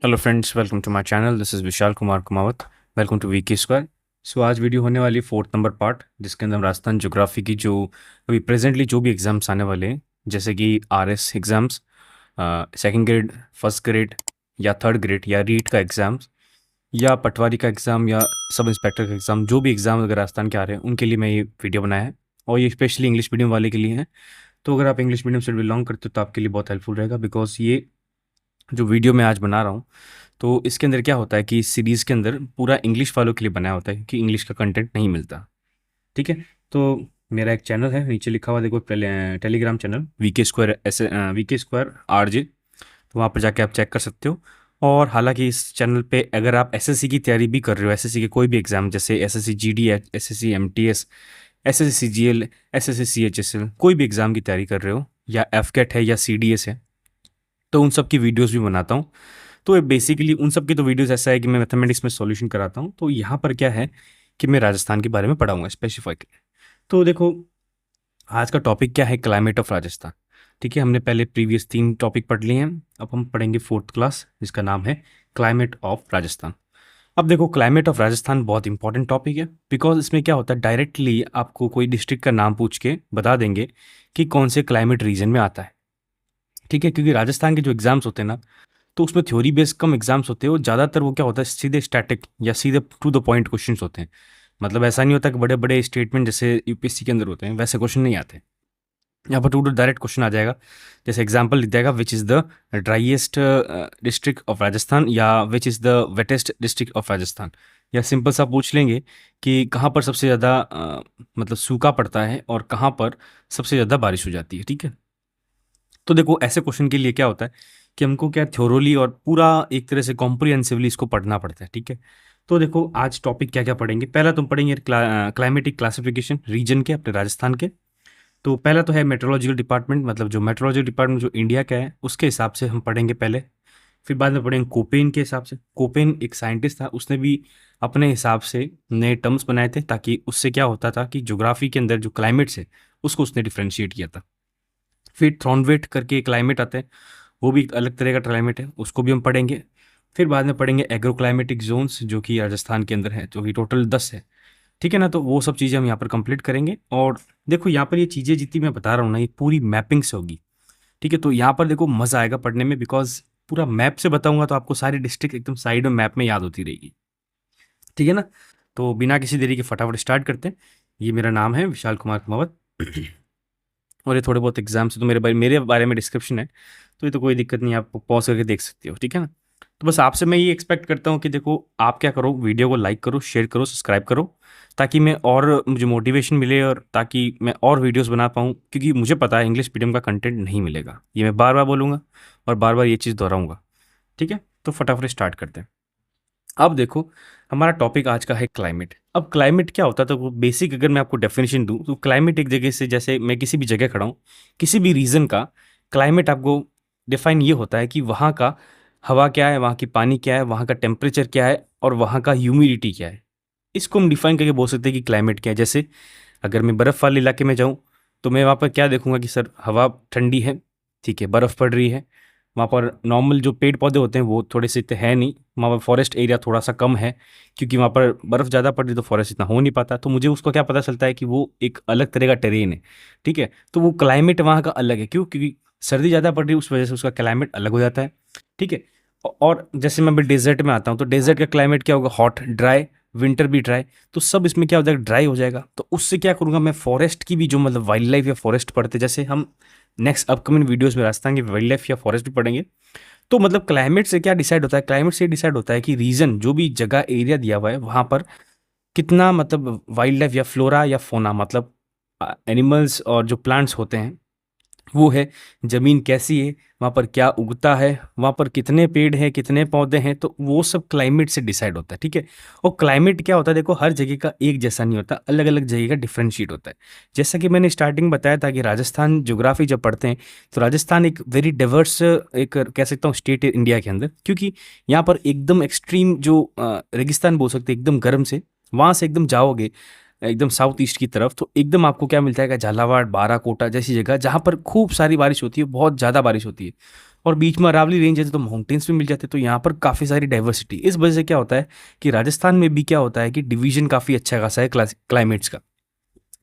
Hello friends, welcome to my channel. This is Vishal Kumar Kumawat. Welcome to VK square. So आज video होने वाली 4th number part, जिसके अंदर हम राजस्थान ज्योग्राफी की जो अभी प्रेजेंटली जो भी एग्ज़ाम्स आने वाले हैं, जैसे कि RS exams, second grade, first grade या थर्ड ग्रेड, या रीट का एग्ज़ाम्स, या पटवारी का एग्ज़ाम, या सब इंस्पेक्टर का एग्ज़ाम, जो भी एग्ज़ाम अगर राजस्थान के आ रहे हैं उनके लिए मैं ये वीडियो बनाया है। और ये स्पेशली इंग्लिश मीडियम वाले के लिए है। तो अगर आप इंग्लिश मीडियम से बिलोंग करते हो तो आपके लिए बहुत हेल्पफुल रहेगा, बिकॉज ये जो वीडियो मैं आज बना रहा हूँ, तो इसके अंदर क्या होता है कि इस सीरीज़ के अंदर पूरा इंग्लिश वालों के लिए बनाया होता है, क्योंकि इंग्लिश का कंटेंट नहीं मिलता। ठीक है। तो मेरा एक चैनल है, नीचे लिखा हुआ देखो, टेलीग्राम चैनल वीके स्क्वायर, ऐसे वीके स्क्वायर आरजे। तो वहाँ पर जाके आप चेक कर सकते हो। और हालांकि इस चैनल पे अगर आप एसएससी की तैयारी भी कर रहे हो, एसएससी के कोई भी एग्जाम, जैसे SSC GD, SSC MTS, SSC CGL, SSC CHSL, कोई भी एग्जाम की तैयारी कर रहे हो, या एफकेट है या सीडीएस है, तो उन सब की वीडियोस भी बनाता हूँ। तो बेसिकली उन सब की तो वीडियोस ऐसा है कि मैं मैथमेटिक्स में सॉल्यूशन कराता हूँ। तो यहाँ पर क्या है कि मैं राजस्थान के बारे में पढ़ाऊंगा स्पेसिफिकली। तो देखो, आज का टॉपिक क्या है, क्लाइमेट ऑफ राजस्थान। ठीक है, हमने पहले प्रीवियस 3 टॉपिक पढ़ लिए हैं। अब हम पढ़ेंगे 4th क्लास, जिसका नाम है क्लाइमेट ऑफ राजस्थान। अब देखो, क्लाइमेट ऑफ राजस्थान बहुत इंपॉर्टेंट टॉपिक है, बिकॉज इसमें क्या होता है, डायरेक्टली आपको कोई डिस्ट्रिक्ट का नाम पूछ के बता देंगे कि कौन से क्लाइमेट रीजन में आता है। ठीक है, क्योंकि राजस्थान के जो एग्जाम्स होते हैं ना, तो उसमें थ्योरी बेस्ड कम एग्जाम्स होते हैं, और ज़्यादातर वो क्या होता है, सीधे स्टैटिक या सीधे टू द पॉइंट क्वेश्चंस होते हैं। मतलब ऐसा नहीं होता कि बड़े बड़े स्टेटमेंट जैसे यूपीएससी के अंदर होते हैं वैसे क्वेश्चन नहीं आते। यहाँ पर टू टू डायरेक्ट क्वेश्चन आ जाएगा। जैसे एग्जाम्पल लिख जाएगा, which is the driest district of Rajasthan, या which is the wettest district of Rajasthan. या सिंपल सा पूछ लेंगे कि कहाँ पर सबसे ज़्यादा मतलब सूखा पड़ता है और कहाँ पर सबसे ज़्यादा बारिश हो जाती है। ठीक है। तो देखो, ऐसे क्वेश्चन के लिए क्या होता है कि हमको क्या थ्योरली और पूरा एक तरह से कॉम्प्रिहेंसिवली इसको पढ़ना पड़ता है। ठीक है। तो देखो, आज टॉपिक क्या क्या पढ़ेंगे। पहला तुम पढ़ेंगे क्लाइमेटिक क्लासिफिकेशन रीजन के, अपने राजस्थान के। तो पहला तो है मेट्रोलॉजिकल डिपार्टमेंट, मतलब जो मेट्रोलॉजिकल डिपार्टमेंट जो इंडिया का है उसके हिसाब से हम पढ़ेंगे पहले। फिर बाद में पढ़ेंगे कोपेन के हिसाब से। कोपेन एक साइंटिस्ट था, उसने भी अपने हिसाब से नए टर्म्स बनाए थे, ताकि उससे क्या होता था कि ज्योग्राफी के अंदर जो क्लाइमेट्स है उसको उसने डिफ्रेंशिएट किया था। फिर थ्रॉनवेट करके क्लाइमेट आता है, वो भी एक अलग तरह का क्लाइमेट है, उसको भी हम पढ़ेंगे। फिर बाद में पढ़ेंगे एग्रो क्लाइमेटिक जोन्स, जो कि राजस्थान के अंदर है, जो कि टोटल 10 है। ठीक है ना। तो वो सब चीज़ें हम यहाँ पर कंप्लीट करेंगे। और देखो, यहाँ पर ये चीज़ें जितनी मैं बता रहा हूँ ना, ये पूरी मैपिंग से होगी। ठीक है। तो यहाँ पर देखो मज़ा आएगा पढ़ने में, बिकॉज पूरा मैप से बताऊंगा तो आपको सारी डिस्ट्रिक्ट एकदम साइड में मैप में याद होती रहेगी। ठीक है ना। तो बिना किसी देरी के फटाफट स्टार्ट करते हैं। ये मेरा नाम है विशाल कुमार कुमावत। और ये थोड़े बहुत एग्जाम से तो मेरे बारे में डिस्क्रिप्शन है, तो ये तो कोई दिक्कत नहीं है, आप पॉज करके देख सकते हो। ठीक है ना। तो बस आपसे मैं ये एक्सपेक्ट करता हूँ कि देखो, आप क्या करो, वीडियो को लाइक करो, शेयर करो, सब्सक्राइब करो, ताकि मैं और मुझे मोटिवेशन मिले, और ताकि मैं और वीडियोस बना पाऊँ, क्योंकि मुझे पता है इंग्लिश मीडियम का कंटेंट नहीं मिलेगा, ये मैं बार बार बोलूँगा और बार बार ये चीज़ दोहराऊंगा। ठीक है। तो फटाफट स्टार्ट करते हैं। अब देखो, हमारा टॉपिक आज का है क्लाइमेट। अब क्लाइमेट क्या होता है, तो बेसिक अगर मैं आपको डेफिनेशन दूं, तो क्लाइमेट एक जगह से, जैसे मैं किसी भी जगह खड़ा हूँ, किसी भी रीजन का क्लाइमेट आपको डिफाइन ये होता है कि वहाँ का हवा क्या है, वहाँ की पानी क्या है, वहाँ का टेम्परेचर क्या है, और वहाँ का ह्यूमिडिटी क्या है। इसको हम डिफाइन करके बोल सकते हैं कि क्लाइमेट क्या है। जैसे अगर मैं बर्फ़ वाले इलाके में जाऊँ, तो मैं वहाँ पर क्या देखूंगा कि सर हवा ठंडी है, ठीक है, बर्फ़ पड़ रही है। वहाँ पर नॉर्मल जो पेड़ पौधे होते हैं वो थोड़े से इतने हैं नहीं, वहाँ पर फॉरेस्ट एरिया थोड़ा सा कम है, क्योंकि वहाँ पर बर्फ़ ज़्यादा पड़ रही है तो फॉरेस्ट इतना हो नहीं पाता। तो मुझे उसको क्या पता चलता है कि वो एक अलग तरह का टेरेन है। ठीक है। तो वो क्लाइमेट वहाँ का अलग है, क्यों? क्योंकि सर्दी ज़्यादा पड़ रही है, उस वजह से उसका क्लाइमेट अलग हो जाता है। ठीक है। और जैसे मैं अभी डेजर्ट में आता हूँ, तो डेजर्ट का क्लाइमेट क्या होगा, हॉट, ड्राई, विंटर भी ड्राई। तो सब इसमें क्या हो जाएगा, ड्राई हो जाएगा। तो उससे क्या करूँगा मैं, फॉरेस्ट की भी जो मतलब वाइल्ड लाइफ या फॉरेस्ट पढ़ते, जैसे हम नेक्स्ट अपकमिंग वीडियोस में राजस्थान की वाइल्ड लाइफ या फॉरेस्ट भी पढ़ेंगे। तो मतलब क्लाइमेट से क्या डिसाइड होता है, क्लाइमेट से डिसाइड होता है कि रीजन, जो भी जगह एरिया दिया हुआ है वहाँ पर कितना मतलब वाइल्ड लाइफ या फ्लोरा या फोना, मतलब एनिमल्स और जो प्लांट्स होते हैं वो है, ज़मीन कैसी है, वहाँ पर क्या उगता है, वहाँ पर कितने पेड़ हैं, कितने पौधे हैं, तो वो सब क्लाइमेट से डिसाइड होता है। ठीक है। और क्लाइमेट क्या होता है, देखो हर जगह का एक जैसा नहीं होता, अलग अलग जगह का डिफ्रेंशिएट होता है। जैसा कि मैंने स्टार्टिंग बताया था कि राजस्थान ज्योग्राफी जब पढ़ते हैं, तो राजस्थान एक वेरी डाइवर्स, एक कह सकता हूँ स्टेट है इंडिया के अंदर, क्योंकि यहाँ पर एकदम एक्सट्रीम जो रेगिस्तान बोल सकते हैं, एकदम गर्म से, वहाँ से एकदम जाओगे एकदम साउथ ईस्ट की तरफ, तो एकदम आपको क्या मिलता है, झालावाड़, बाराकोटा जैसी जगह, जहाँ पर खूब सारी बारिश होती है, बहुत ज़्यादा बारिश होती है। और बीच में अरावली रेंज है तो माउंटेन्स भी मिल जाते हैं, तो यहाँ पर काफ़ी सारी डाइवर्सिटी। इस वजह से क्या होता है कि राजस्थान में भी क्या होता है कि डिवीजन काफ़ी अच्छा खासा है क्लाइमेट्स का।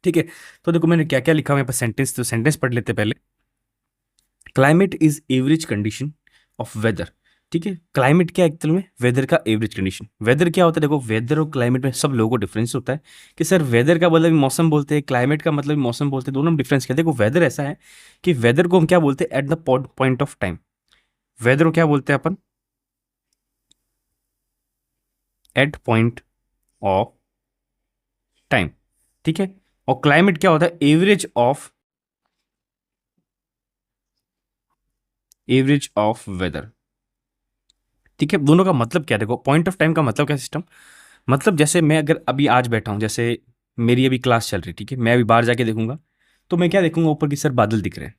ठीक है, तो देखो मैंने क्या क्या लिखा हुआ है यहाँ पर सेंटेंस, तो सेंटेंस पढ़ लेते हैं पहले। Climate is average condition of weather. ठीक है, क्लाइमेट क्या है एक्चुअल में, वेदर का एवरेज कंडीशन। वेदर क्या होता है, देखो वेदर और क्लाइमेट में सब लोगों को डिफरेंस होता है कि सर वेदर का मतलब मौसम बोलते हैं, क्लाइमेट का मतलब मौसम बोलते हैं, दोनों में डिफरेंस क्या है। देखो वेदर ऐसा है कि वेदर को हम क्या बोलते हैं, at the point of time. Weather को क्या बोलते हैं अपन, एट पॉइंट ऑफ टाइम। ठीक है, और क्लाइमेट क्या होता है, एवरेज ऑफ वेदर। ठीक है, दोनों का मतलब क्या है, देखो पॉइंट ऑफ टाइम का मतलब क्या सिस्टम, मतलब जैसे मैं अगर अभी आज बैठा हूँ, जैसे मेरी अभी क्लास चल रही, ठीक है, मैं अभी बाहर जाके देखूंगा तो मैं क्या देखूंगा, ऊपर की सर बादल दिख रहे हैं,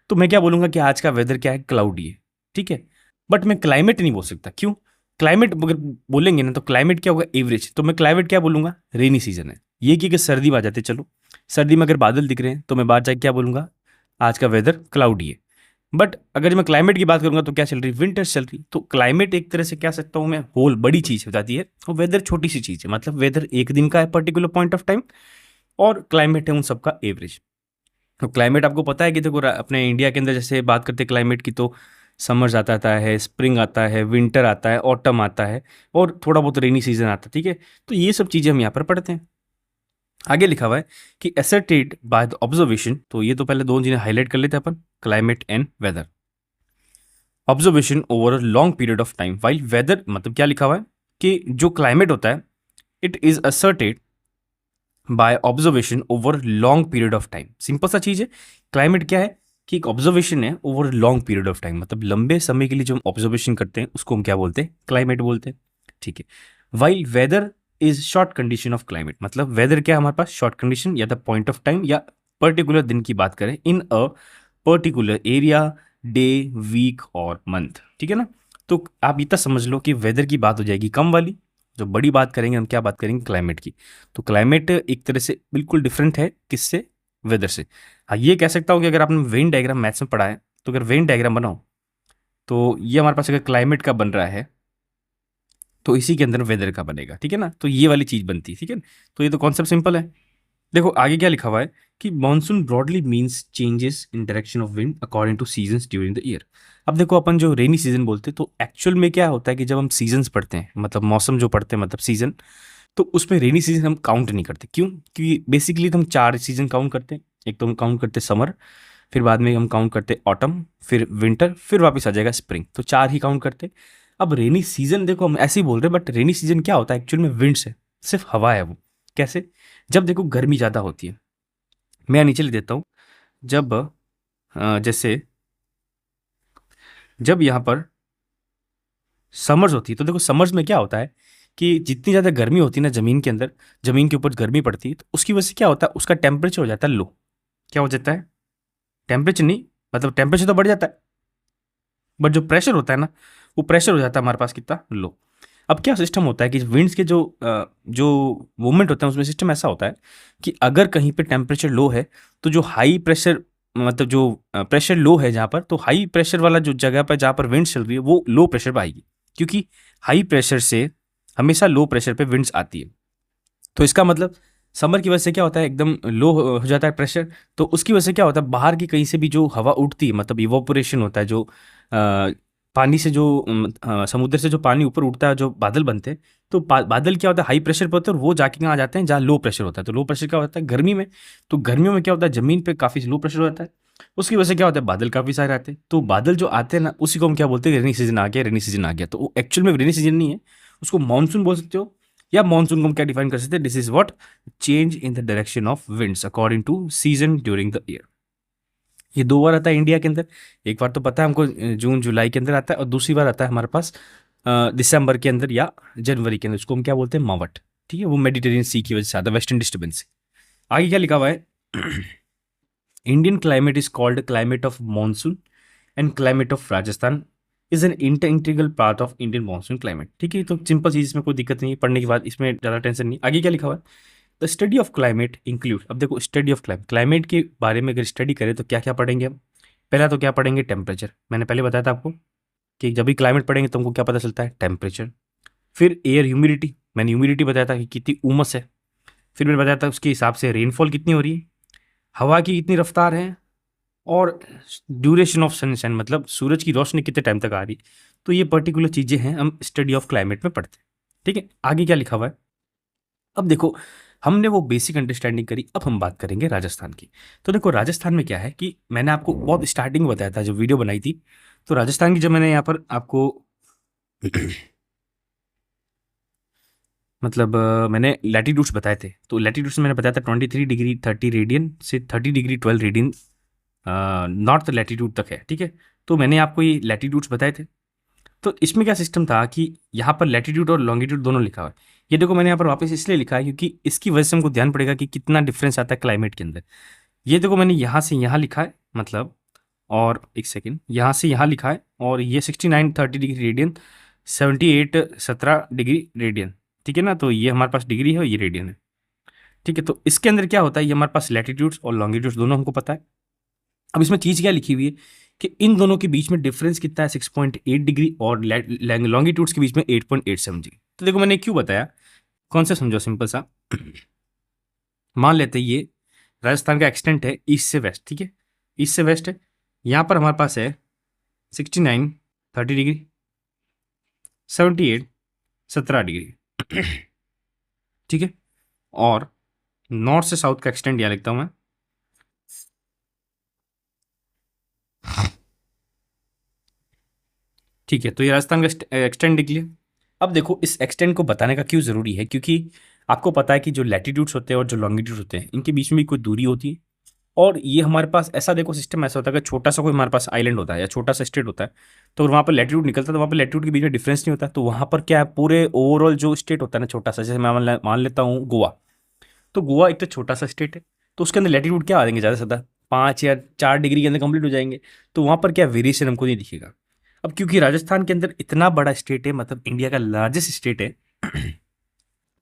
तो मैं क्या बोलूंगा कि आज का वेदर क्या है, क्लाउडी है। ठीक है, बट मैं क्लाइमेट नहीं बोल सकता, क्यों, क्लाइमेट अगर बोलेंगे ना तो क्लाइमेट क्या होगा, एवरेज, तो मैं क्लाइमेट क्या बोलूंगा, रेनी सीजन है। ये कि सर्दी में आ जाते, चलो सर्दी में अगर बादल दिख रहे हैं तो मैं बाहर जाके क्या बोलूंगा, आज का वेदर क्लाउडी है। बट अगर मैं क्लाइमेट की बात करूंगा तो क्या चल रही, विंटर्स चल रही, तो क्लाइमेट एक तरह से क्या सकता हूं मैं, होल बड़ी चीज हो जाती है, और वेदर छोटी सी चीज है, मतलब वेदर एक दिन का है पर्टिकुलर पॉइंट ऑफ टाइम, और क्लाइमेट है उन सबका एवरेज। तो क्लाइमेट आपको पता है कि देखो अपने इंडिया के अंदर जैसे बात करते हैं क्लाइमेट की, तो समर्स आता है, स्प्रिंग आता है, विंटर आता है, ऑटम आता है, और थोड़ा बहुत रेनी सीजन आता है। ठीक है, तो ये सब चीज़ें हम यहाँ पर पढ़ते हैं। आगे लिखा हुआ है कि एसर्टेड बाय द ऑब्जर्वेशन, तो ये तो पहले दो चीजें हाईलाइट कर लेते हैं अपन, climate and weather. Observation over a long period of time, while weather मतलब क्या लिखा हुआ है कि जो क्लाइमेट होता है, it is asserted by observation over long period of time. Simple सा चीज है, क्लाइमेट क्या है कि एक ऑब्जर्वेशन है over long period of time, मतलब लंबे समय के लिए जो हम ऑब्जर्वेशन करते हैं उसको हम क्या बोलते हैं, क्लाइमेट बोलते हैं। ठीक है, while weather is short condition of climate, मतलब वेदर क्या है हमारे पास, शॉर्ट कंडीशन या द पॉइंट ऑफ टाइम, या पर्टिकुलर दिन की बात करें, in a particular area, day, week और मंथ। ठीक है ना, तो आप इतना समझ लो कि वेदर की बात हो जाएगी कम वाली, जो बड़ी बात करेंगे हम क्या बात करेंगे, क्लाइमेट की। तो क्लाइमेट एक तरह से बिल्कुल डिफरेंट है किससे, वेदर से। हाँ, ये कह सकता हूँ कि अगर आपने वेन डायग्राम मैथ्स में पढ़ा है, तो अगर वेन डायग्राम बनाओ तो ये हमारे पास अगर क्लाइमेट का बन रहा है तो इसी के अंदर वेदर का बनेगा। ठीक है ना, तो ये वाली चीज बनती है। ठीक है, तो ये तो कॉन्सेप्ट सिंपल है। देखो आगे क्या लिखा हुआ है कि monsoon broadly means changes in direction of wind according two seasons during the year. अब देखो अपन जो रेनी सीजन बोलते हैं, तो एक्चुअल में क्या होता है कि जब हम सीजन्स पढ़ते हैं, मतलब मौसम जो पढ़ते हैं मतलब सीजन, तो उसमें रेनी सीजन हम काउंट नहीं करते, क्यों, क्योंकि बेसिकली तो हम चार सीजन काउंट करते हैं। एक तो हम काउंट करते हैं समर, फिर बाद में हम काउंट करते हैं ऑटम, फिर विंटर, फिर वापस आ जाएगा स्प्रिंग, तो चार ही काउंट करते हैं। अब रेनी सीजन देखो हम ऐसे ही बोल रहे हैं, बट रेनी सीजन क्या होता है एक्चुअल में, विंड्स है, सिर्फ हवा है वो। कैसे, जब देखो गर्मी ज़्यादा होती है, मैं नीचे लिख देता हूँ, जब जैसे जब यहाँ पर समर्स होती है, तो देखो समर्स में क्या होता है कि जितनी ज़्यादा गर्मी होती है ना ज़मीन के अंदर, ज़मीन के ऊपर गर्मी पड़ती है, तो उसकी वजह से क्या होता है, उसका टेम्परेचर हो जाता है लो। क्या हो जाता है, टेम्परेचर नहीं, मतलब टेम्परेचर तो बढ़ जाता है, बट जो प्रेशर होता है ना, वो प्रेशर हो जाता है हमारे पास कितना, लो। अब क्या सिस्टम होता है कि विंड्स के जो मूवमेंट होते हैं उसमें सिस्टम ऐसा होता है कि अगर कहीं पे टेम्परेचर लो है, तो जो हाई प्रेशर, मतलब जो प्रेशर लो है जहाँ पर, तो हाई प्रेशर वाला जो जगह पर जहाँ पर विंड चल रही है वो लो प्रेशर पर आएगी, क्योंकि हाई प्रेशर से हमेशा लो प्रेशर पे विंड्स आती है। तो इसका मतलब समर की वजह से क्या होता है, एकदम लो हो जाता है प्रेशर, तो उसकी वजह से क्या होता है, बाहर की कहीं से भी जो हवा उठती है, मतलब इवोपोरेशन होता है, जो पानी से जो समुद्र से जो पानी ऊपर उठता है, जो बादल बनते हैं, तो बादल क्या होता है, हाई प्रेशर पर होते हैं, और वो जाके कहाँ आ जाते हैं जहाँ लो प्रेशर होता है। तो लो प्रेशर क्या होता है गर्मी में, तो गर्मियों में क्या होता है, जमीन पे काफ़ी लो प्रेशर होता है, उसकी वजह से क्या होता है, बादल काफ़ी सारे आते हैं। तो बादल जो आते हैं ना, उसी को हम क्या बोलते हैं, रेनी सीजन आ गया, रेनी सीजन आ गया। तो वो एक्चुअल में रेनी सीजन नहीं है, उसको मानसून बोल सकते हो, या मानसून को हम क्या डिफाइन कर सकते हैं, this is what, change in the direction of winds according to season during the year. ये दो बार आता है इंडिया के अंदर, एक बार तो पता है हमको जून जुलाई के अंदर आता है, और दूसरी बार आता है हमारे पास दिसंबर के अंदर या जनवरी के अंदर, उसको हम क्या बोलते हैं, मावट। ठीक है, वो मेडिटेरियन सी की वजह से आता है, वेस्टर्न डिस्टर्बेंस से। आगे क्या लिखा हुआ है, Indian climate is called climate of monsoon and climate of Rajasthan is an integral part of Indian monsoon climate. ठीक है, तो सिंपल चीज, इसमें कोई दिक्कत नहीं है, पढ़ने के बाद इसमें ज़्यादा टेंशन नहीं। आगे क्या लिखा हुआ है, the study of climate include, अब देखो स्टडी ऑफ क्लाइमेट, क्लाइमेट के बारे में अगर स्टडी करें तो क्या क्या पढ़ेंगे हम, पहला तो क्या पढ़ेंगे, टेम्परेचर। मैंने पहले बताया था आपको कि जब भी क्लाइमेट पढ़ेंगे तो हमको क्या पता चलता है, टेम्परेचर। फिर एयर ह्यूमिडिटी, मैंने ह्यूमिडिटी बताया था कि कितनी उमस है। फिर मैंने बताया था उसके हिसाब से रेनफॉल कितनी हो रही है, हवा की कितनी रफ्तार है, और ड्यूरेशन ऑफ सनशाइन, मतलब सूरज की रोशनी कितने टाइम तक आ रही है। तो ये पर्टिकुलर चीज़ें हैं हम स्टडी ऑफ क्लाइमेट में पढ़ते हैं। ठीक है, आगे क्या लिखा हुआ है। अब देखो, हमने वो बेसिक अंडरस्टैंडिंग करी, अब हम बात करेंगे राजस्थान की। तो देखो राजस्थान में क्या है कि मैंने आपको बहुत स्टार्टिंग में बताया था जब वीडियो बनाई थी, तो राजस्थान की जब मैंने यहाँ पर आपको मतलब मैंने लैटिट्यूड्स बताए थे, तो लैटिट्यूड्स मैंने बताया था 23 डिग्री 30 रेडियन से 30 डिग्री 12 रेडियन नॉर्थ लैटिट्यूड तक है। ठीक है, तो मैंने आपको ये लैटिट्यूड्स बताए थे। तो इसमें क्या सिस्टम था कि यहाँ पर लैटिट्यूड और लॉन्गिट्यूड दोनों लिखा हुआ है। ये देखो मैंने यहाँ पर वापस इसलिए लिखा है क्योंकि इसकी वजह से हमको ध्यान पड़ेगा कि कितना डिफरेंस आता है क्लाइमेट के अंदर। ये देखो मैंने यहाँ से यहाँ लिखा है, मतलब, और एक सेकेंड, यहाँ से यहाँ लिखा है, और ये 69 30 डिग्री रेडियन, 78 17 डिग्री रेडियन। ठीक है ना, तो ये हमारे पास डिग्री है और ये रेडियन है। ठीक है, तो इसके अंदर क्या होता है, ये हमारे पास लैटिट्यूड्स और लॉन्गिट्यूड्स दोनों हमको पता है। अब इसमें चीज़ क्या लिखी हुई है कि इन दोनों के बीच में डिफरेंस कितना है, 6.8 डिग्री, और लॉन्गिट्यूड्स के बीच में 8.87 डिग्री। तो देखो मैंने क्यों बताया, कौन सा समझो, सिंपल सा। मान लेते हैं ये राजस्थान का एक्सटेंट है ईस्ट से वेस्ट। ठीक है, ईस्ट से वेस्ट है, यहाँ पर हमारे पास है 69 30 डिग्री, 78 17 डिग्री। ठीक है, और नॉर्थ से साउथ का एक्सटेंट यहाँ लिखता हूँ मैं। ठीक है, तो ये राजस्थान का एक्सटेंट लिख लिया। अब देखो इस एक्सटेंट को बताने का क्यों ज़रूरी है, क्योंकि आपको पता है कि जो लैटिट्यूड्स होते हैं और जो लॉन्गिट्यूड्स होते हैं इनके बीच में भी कोई दूरी होती है। और ये हमारे पास ऐसा देखो सिस्टम ऐसा होता है कि छोटा सा कोई हमारे पास आइलैंड होता है या छोटा सा स्टेट होता है, तो वहाँ पर लैटिट्यूड निकलता है, तो वहाँ पर लैटिट्यूड के बीच में डिफरेंस नहीं होता। तो वहाँ पर क्या है, पूरे ओवरऑल जो स्टेट होता है ना छोटा सा, जैसे मैं मान लेता हूँ गोवा। तो गोवा एक तो छोटा सा स्टेट है, तो उसके अंदर लैटिट्यूड क्या आ जाएंगे, ज़्यादा से ज़्यादा 5 या 4 डिग्री के अंदर कंप्लीट हो जाएंगे। तो वहाँ पर क्या वेरिएशन हमको नहीं दिखेगा। अब क्योंकि राजस्थान के अंदर इतना बड़ा स्टेट है, मतलब इंडिया का लार्जेस्ट स्टेट है,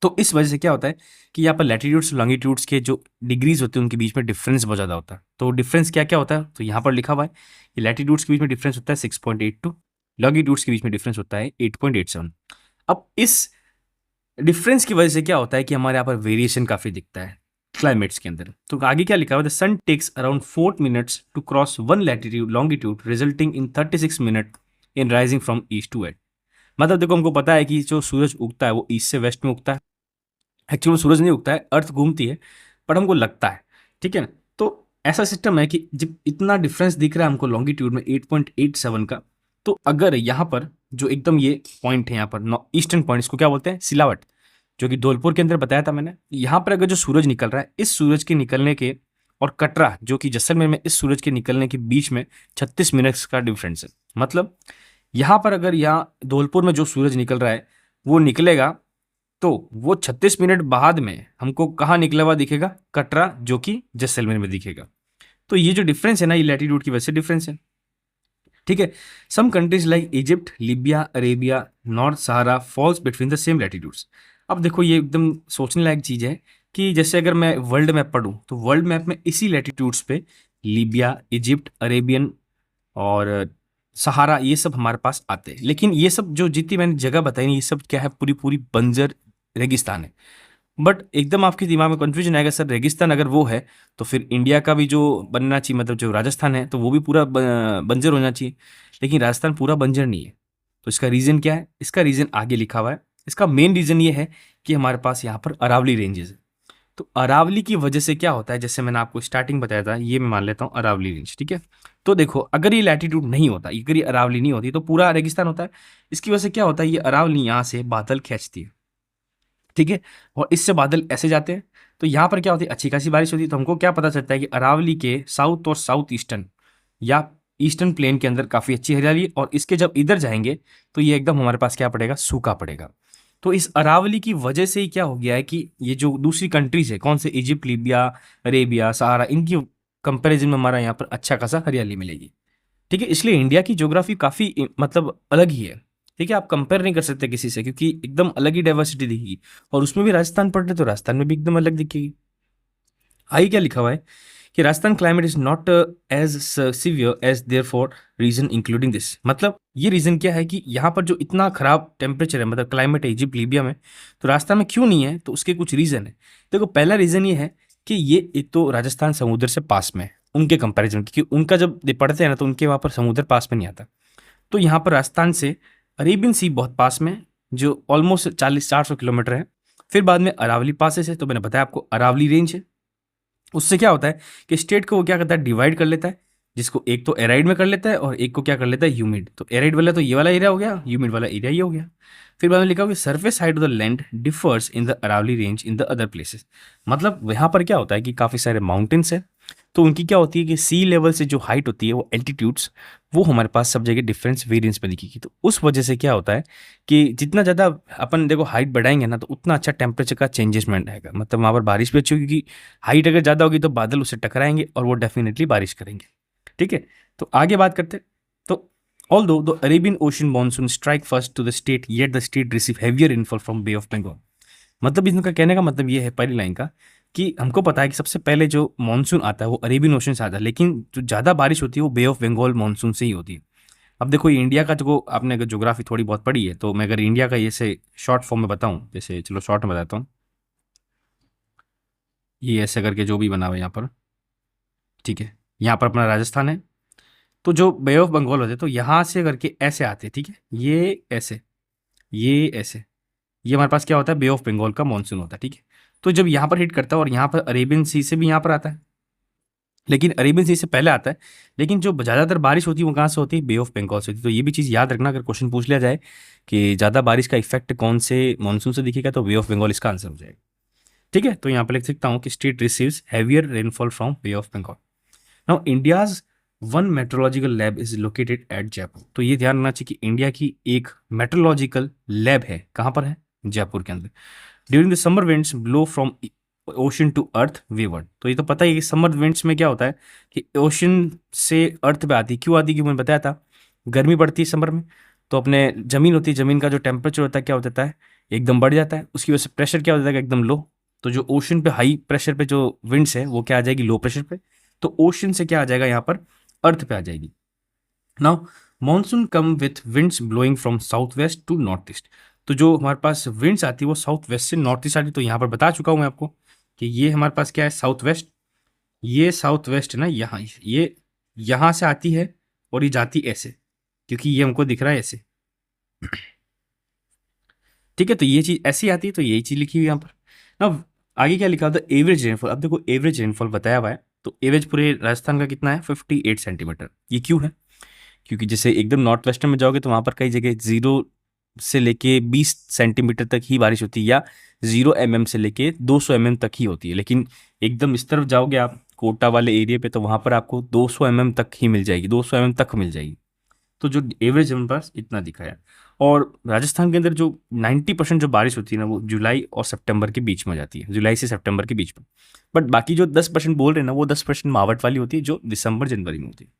तो इस वजह से क्या होता है कि यहाँ पर लैटिट्यूड्स लॉन्गिट्यूड्स के जो डिग्रीज होते हैं उनके बीच में डिफरेंस बहुत ज़्यादा होता है। तो डिफरेंस क्या क्या होता है, तो यहाँ पर लिखा हुआ है कि लैटिट्यूड्स के बीच में डिफरेंस होता है 6.82, लॉन्गिट्यूड्स के बीच में डिफरेंस होता है 8.87। अब इस डिफरेंस की वजह से क्या होता है कि हमारे यहाँ पर वेरिएशन काफ़ी दिखता है क्लाइमेट्स के अंदर। तो आगे क्या लिखा हुआ है, the sun takes around 4 minutes to cross one latitude longitude resulting in 36 minute in rising from east to west. मतलब देखो हमको पता है कि जो सूरज उगता है वो ईस्ट से वेस्ट में उगता है। एक्चुअली सूरज नहीं उगता है, अर्थ घूमती है, पर हमको लगता है। ठीक है ना, तो ऐसा सिस्टम है कि जब इतना डिफरेंस दिख रहा है हमको लॉन्गिट्यूड में 8.87 का, तो अगर यहाँ पर जो एकदम ये पॉइंट है यहाँ पर ईस्टर्न पॉइंट, इसको क्या बोलते हैं, सिलावट, जो कि धौलपुर के अंदर बताया था मैंने। यहाँ पर अगर जो सूरज निकल रहा है, इस सूरज के निकलने के और कटरा जो कि जैसलमेर में इस सूरज के निकलने के बीच में 36 मिनट्स का डिफरेंस है। मतलब यहाँ पर अगर यहाँ धौलपुर में जो सूरज निकल रहा है वो निकलेगा, तो वो 36 मिनट बाद में हमको कहाँ निकला हुआ दिखेगा, कटरा, जो कि जैसलमेर में दिखेगा। तो ये जो डिफरेंस है ना, ये लैटिट्यूड की वजह से डिफरेंस है। ठीक है, some countries like Egypt, Libya, Arabia, north Sahara falls between the same latitudes. अब देखो ये एकदम सोचने लायक चीज़ है कि जैसे अगर मैं वर्ल्ड मैप पढ़ूँ तो वर्ल्ड मैप में इसी लैटिट्यूड्स पे लीबिया, इजिप्ट, अरेबियन और सहारा, ये सब हमारे पास आते हैं। लेकिन ये सब जो जितनी मैंने जगह बताई ना, ये सब क्या है, पूरी पूरी बंजर रेगिस्तान है। बट एकदम आपके दिमाग में कंफ्यूजन आएगा, सर रेगिस्तान अगर वो है तो फिर इंडिया का भी जो बनना चाहिए, मतलब जो राजस्थान है तो वो भी पूरा बंजर होना चाहिए। लेकिन राजस्थान पूरा बंजर नहीं है। तो इसका रीज़न क्या है, इसका रीज़न आगे लिखा हुआ है। इसका मेन रीज़न ये है कि हमारे पास यहाँ पर अरावली रेंजेस है। तो अरावली की वजह से क्या होता है, जैसे मैंने आपको स्टार्टिंग बताया था, ये मैं मान लेता हूँ अरावली रेंज। ठीक है, तो देखो अगर ये लैटिट्यूड नहीं होता, अगर ये अरावली नहीं होती तो पूरा रेगिस्तान होता है। इसकी वजह से क्या होता है, ये अरावली यहाँ से बादल खींचती है। ठीक है, और इससे बादल ऐसे जाते हैं, तो यहाँ पर क्या होती है, अच्छी खासी बारिश होती है। तो हमको क्या पता चलता है कि अरावली के साउथ और साउथ ईस्टर्न या ईस्टर्न प्लेन के अंदर काफ़ी अच्छी हरियाली है, और इसके जब इधर जाएंगे तो ये एकदम हमारे पास क्या पड़ेगा, सूखा पड़ेगा। तो इस अरावली की वजह से ही क्या हो गया है कि ये जो दूसरी कंट्रीज है, कौन से, इजिप्ट, लीबिया, अरेबिया, सहारा, इनकी कंपैरिजन में हमारा यहाँ पर अच्छा खासा हरियाली मिलेगी। ठीक है, इसलिए इंडिया की ज्योग्राफी काफ़ी मतलब अलग ही है। ठीक है, आप कंपेयर नहीं कर सकते किसी से, क्योंकि एकदम अलग ही डाइवर्सिटी दिखेगी। और उसमें भी राजस्थान पढ़ रहे तो राजस्थान में भी एकदम अलग दिखेगी। आगे क्या लिखा हुआ है कि Rajasthan climate is not as severe as there for region including this. मतलब ये रीजन क्या है कि यहाँ पर जो इतना खराब टेम्परेचर है, मतलब क्लाइमेट है इजिप्ट लीबिया में, तो राजस्थान में क्यों नहीं है? तो उसके कुछ रीजन है। देखो, पहला रीजन ये है कि ये एक तो राजस्थान समुद्र से पास में है उनके कंपैरिजन, क्योंकि उनका जब ये पढ़ते हैं ना तो उनके वहाँ पर समुद्र पास में नहीं आता। तो यहाँ पर राजस्थान से अरेबियन सी बहुत पास में है, जो ऑलमोस्ट 40-400 किलोमीटर है। फिर बाद में अरावली पासेस है, तो मैंने बताया आपको अरावली रेंज है। उससे क्या होता है कि स्टेट को वो क्या करता है, डिवाइड कर लेता है, जिसको एक तो एराइड में कर लेता है और एक को क्या कर लेता है, ह्यूमिड। तो एराइड वाला तो ये वाला एरिया हो गया, ह्यूमिड वाला एरिया ये हो गया। फिर बाद में लिखा होगा surface height of the land differs in the Aravalli range in the other places. मतलब यहाँ पर क्या होता है कि काफ़ी सारे माउंटेन्स है, तो उनकी क्या होती है कि सी लेवल से जो हाइट होती है वो एल्टीट्यूड्स, वो हमारे पास सब जगह डिफरेंस वेरिएंस में दिखेगी। तो उस वजह से क्या होता है कि जितना ज़्यादा अपन देखो हाइट बढ़ाएंगे ना, तो उतना अच्छा टेम्परेचर का चेंजेसमेंट आएगा। मतलब वहाँ पर बारिश भी अच्छी होगी, क्योंकि हाइट अगर ज़्यादा होगी तो बादल उससे टकराएंगे और वो डेफिनेटली बारिश करेंगे। ठीक है, तो आगे बात करते हैं। तो although the Arabian ocean monsoon strike first to the state, yet the state receive heavier rainfall from bay of Bengal. मतलब इनका कहने का मतलब ये है पहली लाइन का कि हमको पता है कि सबसे पहले जो मानसून आता है वो अरेबियन ओशन से आता है, लेकिन जो ज़्यादा बारिश होती है वो बे ऑफ बंगाल मानसून से ही होती है। अब देखो, ये इंडिया का जो आपने अगर ज्योग्राफी थोड़ी बहुत पढ़ी है, तो मैं अगर इंडिया का ये से शॉर्ट फॉर्म में बताऊं, जैसे चलो शॉर्ट में बताता हूँ, ये ऐसे करके जो भी बना हुआ है यहाँ पर, ठीक है, यहाँ पर अपना राजस्थान है। तो जो बे ऑफ बंगाल होते हैं तो यहाँ से करके ऐसे आते हैं, ठीक है, ये ऐसे, ये ऐसे, ये हमारे पास क्या होता है, बे ऑफ बंगाल का मानसून होता है। ठीक है, तो जब यहाँ पर हिट करता है और यहाँ पर अरेबियन सी से भी यहाँ पर आता है, लेकिन अरेबियन सी से पहले आता है। लेकिन जो ज़्यादातर बारिश होती है वो कहाँ से होती है, बे ऑफ बंगाल से होती है। तो ये भी चीज़ याद रखना, अगर क्वेश्चन पूछ लिया जाए कि ज़्यादा बारिश का इफेक्ट कौन से मानसून से दिखेगा, तो बे ऑफ बंगाल इसका आंसर हो जाएगा। ठीक है, तो यहाँ पर लिख सकता हूँ कि state receives heavier rainfall from bay of Bengal. Now India's one metrological lab is located at Jaipur. तो ये ध्यान रखना चाहिए कि इंडिया की एक मेट्रोलॉजिकल लैब है, कहाँ पर है, जयपुर के अंदर। During the summer winds blow from ocean to earthward. तो ये तो पता ही है कि समर विंड्स में क्या होता है कि ओशन से अर्थ पे आती है। क्यों आती है, क्योंकि मैंने बताया था गर्मी पड़ती है समर में, तो अपने जमीन होती है, जमीन का जो टेम्परेचर होता है क्या हो जाता है, एकदम बढ़ जाता है। उसकी वजह से प्रेशर क्या हो जाता है, एकदम लो। तो जो ओशन पे हाई प्रेशर पे जो विंड्स है वो क्या आ जाएगी, लो प्रेशर पे। तो ओशन से क्या आ जाएगा यहाँ पर, अर्थ पे आ जाएगी। Now monsoon come with winds blowing from south west to north east. तो जो हमारे पास विंड्स आती है वो साउथ वेस्ट से नॉर्थ ईस्ट आती है। तो यहाँ पर बता चुका हूँ मैं आपको कि ये हमारे पास क्या है, साउथ वेस्ट। ये साउथ वेस्ट है ना, यहाँ ये यहाँ से आती है और ये जाती ऐसे, क्योंकि ये हमको दिख रहा है ऐसे। ठीक है, तो ये चीज़ ऐसी आती है, तो यही चीज़ लिखी हुई है यहाँ पर ना। आगे क्या लिखा होता है, एवरेज रेनफॉल। अब देखो एवरेज रेनफॉल बताया हुआ है, तो एवरेज पूरे राजस्थान का कितना है, 58 सेंटीमीटर। ये क्यों है, क्योंकि जैसे एकदम नॉर्थ वेस्टर्न में जाओगे तो वहाँ पर कई जगह 0 से लेके 20 सेंटीमीटर तक ही बारिश होती है, या 0 mm से लेके 200 mm तक ही होती है। लेकिन एकदम इस तरफ जाओगे आप कोटा वाले एरिया पे, तो वहाँ पर आपको 200 mm तक ही मिल जाएगी, 200 mm तक मिल जाएगी। तो जो एवरेज हमारे पास इतना दिखा है। और राजस्थान के अंदर जो 90% जो बारिश होती है ना, वो जुलाई और सितंबर के बीच में हो जाती है, जुलाई से सितंबर के बीच में। बट बाकी जो 10% बोल रहे हैं ना, वो 10% मावट वाली होती है, जो दिसंबर जनवरी में होती है।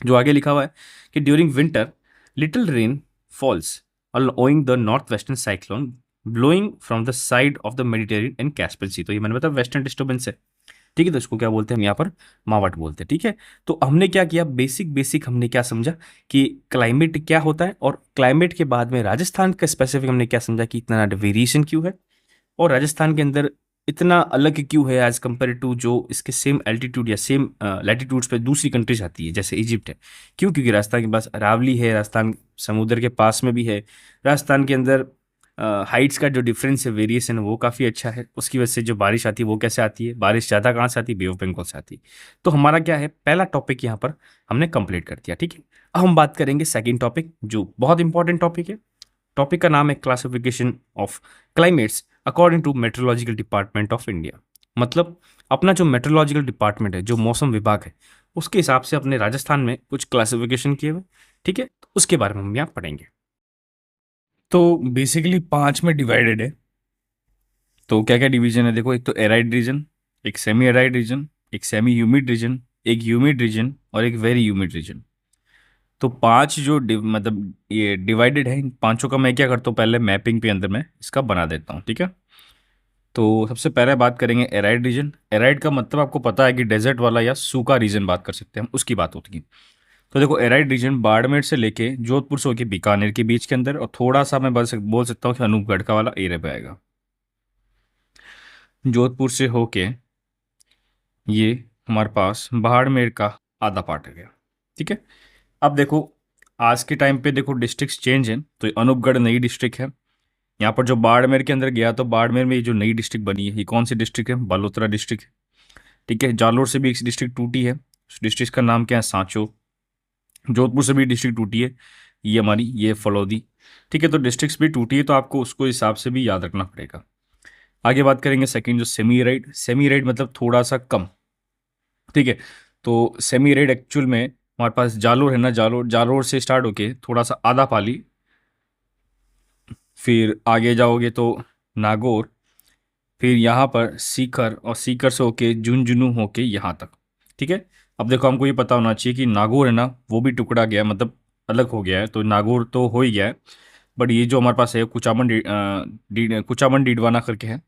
जो आगे लिखा हुआ है कि during winter little rain falls owing the north western cyclone blowing from the side of the Mediterranean and Caspian sea. तो ये मैंने बताया वेस्टर्न डिस्टर्बेंस है। ठीक है, तो इसको क्या बोलते हैं हम यहाँ पर, मावट बोलते हैं। ठीक है, तो हमने क्या किया, बेसिक बेसिक हमने क्या समझा कि क्लाइमेट क्या होता है, और क्लाइमेट के बाद में राजस्थान का स्पेसिफिक हमने क्या समझा कि इतना वेरिएशन क्यों है, और राजस्थान के अंदर इतना अलग क्यों है एज कम्पेयर टू जो इसके सेम एल्टीट्यूड या सेम लैटिट्यूड्स पे दूसरी कंट्रीज आती है, जैसे इजिप्ट है। क्यों, क्योंकि राजस्थान के पास अरावली है, राजस्थान समुद्र के पास में भी है, राजस्थान के अंदर हाइट्स का जो डिफरेंस है, वेरिएशन है, वो काफ़ी अच्छा है। उसकी वजह से जो बारिश आती है वो कैसे आती है, बारिश ज़्यादा कहाँ से आती है, बे ऑफ बंगाल से आती है। तो हमारा क्या है, पहला टॉपिक यहाँ पर हमने कंप्लीट कर दिया। ठीक है, अब हम बात करेंगे सेकेंड टॉपिक, जो बहुत इंपॉर्टेंट टॉपिक है। टॉपिक का नाम है classification of climates according to metrological department of India. मतलब अपना जो मेट्रोलॉजिकल डिपार्टमेंट है, जो मौसम विभाग है, उसके हिसाब से अपने राजस्थान में कुछ क्लासिफिकेशन किए हुए। ठीक है, तो उसके बारे में हम यहाँ पढ़ेंगे। तो बेसिकली 5 में डिवाइडेड है। तो क्या क्या डिवीजन है, देखो, एक तो एराइड रीजन, एक सेमी एराइड रीजन, एक सेमी ह्यूमिड रीजन, एक ह्यूमिड रीजन और एक वेरी ह्यूमिड रीजन। तो 5 जो मतलब ये डिवाइडेड है, इन पांचों का मैं क्या करता हूँ, पहले मैपिंग पे अंदर मैं इसका बना देता हूँ। ठीक है, तो सबसे पहले बात करेंगे एराइड रीजन। एराइड का मतलब आपको पता है कि डेजर्ट वाला या सूखा रीजन बात कर सकते हैं हम, उसकी बात होती है। तो देखो एराइड रीजन बाड़मेर से लेके जोधपुर से होके बीकानेर के बीच के अंदर, और थोड़ा सा मैं बोल सकता हूँ कि अनूपगढ़ का वाला एरिया पे आएगा। जोधपुर से होके ये हमारे पास बाड़मेर का आधा पार्ट आ गया। ठीक है, अब देखो आज के टाइम पे देखो डिस्ट्रिक्ट चेंज है, तो ये अनूपगढ़ नई डिस्ट्रिक्ट है। यहाँ पर जो बाड़मेर के अंदर गया तो बाड़मेर में ये जो नई डिस्ट्रिक्ट बनी है, ये कौन सी डिस्ट्रिक्ट है? बालोतरा डिस्ट्रिक्ट है। ठीक है, जालोर से भी एक डिस्ट्रिक्ट टूटी है, उस डिस्ट्रिक्ट का नाम क्या है? सांचो। जोधपुर से भी डिस्ट्रिक्ट टूटी है, ये हमारी ये फलौदी। ठीक है, तो डिस्ट्रिक्ट्स भी टूटी है, तो आपको उसको हिसाब से भी याद रखना पड़ेगा। आगे बात करेंगे सेकंड, जो सेमी राइड। सेमी राइड मतलब थोड़ा सा कम। ठीक है, तो सेमी राइड एक्चुअल में हमारे पास जालोर है ना, जालोर जालोर से स्टार्ट होके थोड़ा सा आधा पाली, फिर आगे जाओगे तो नागौर, फिर यहाँ पर सीकर, और सीकर से होके झुंझुनू होके यहाँ तक। ठीक है, अब देखो हमको ये पता होना चाहिए कि नागौर है ना, वो भी टुकड़ा गया, मतलब अलग हो गया है, तो नागौर तो हो ही गया है। बट ये जो हमारे पास है कुचामन डीडवाना करके है।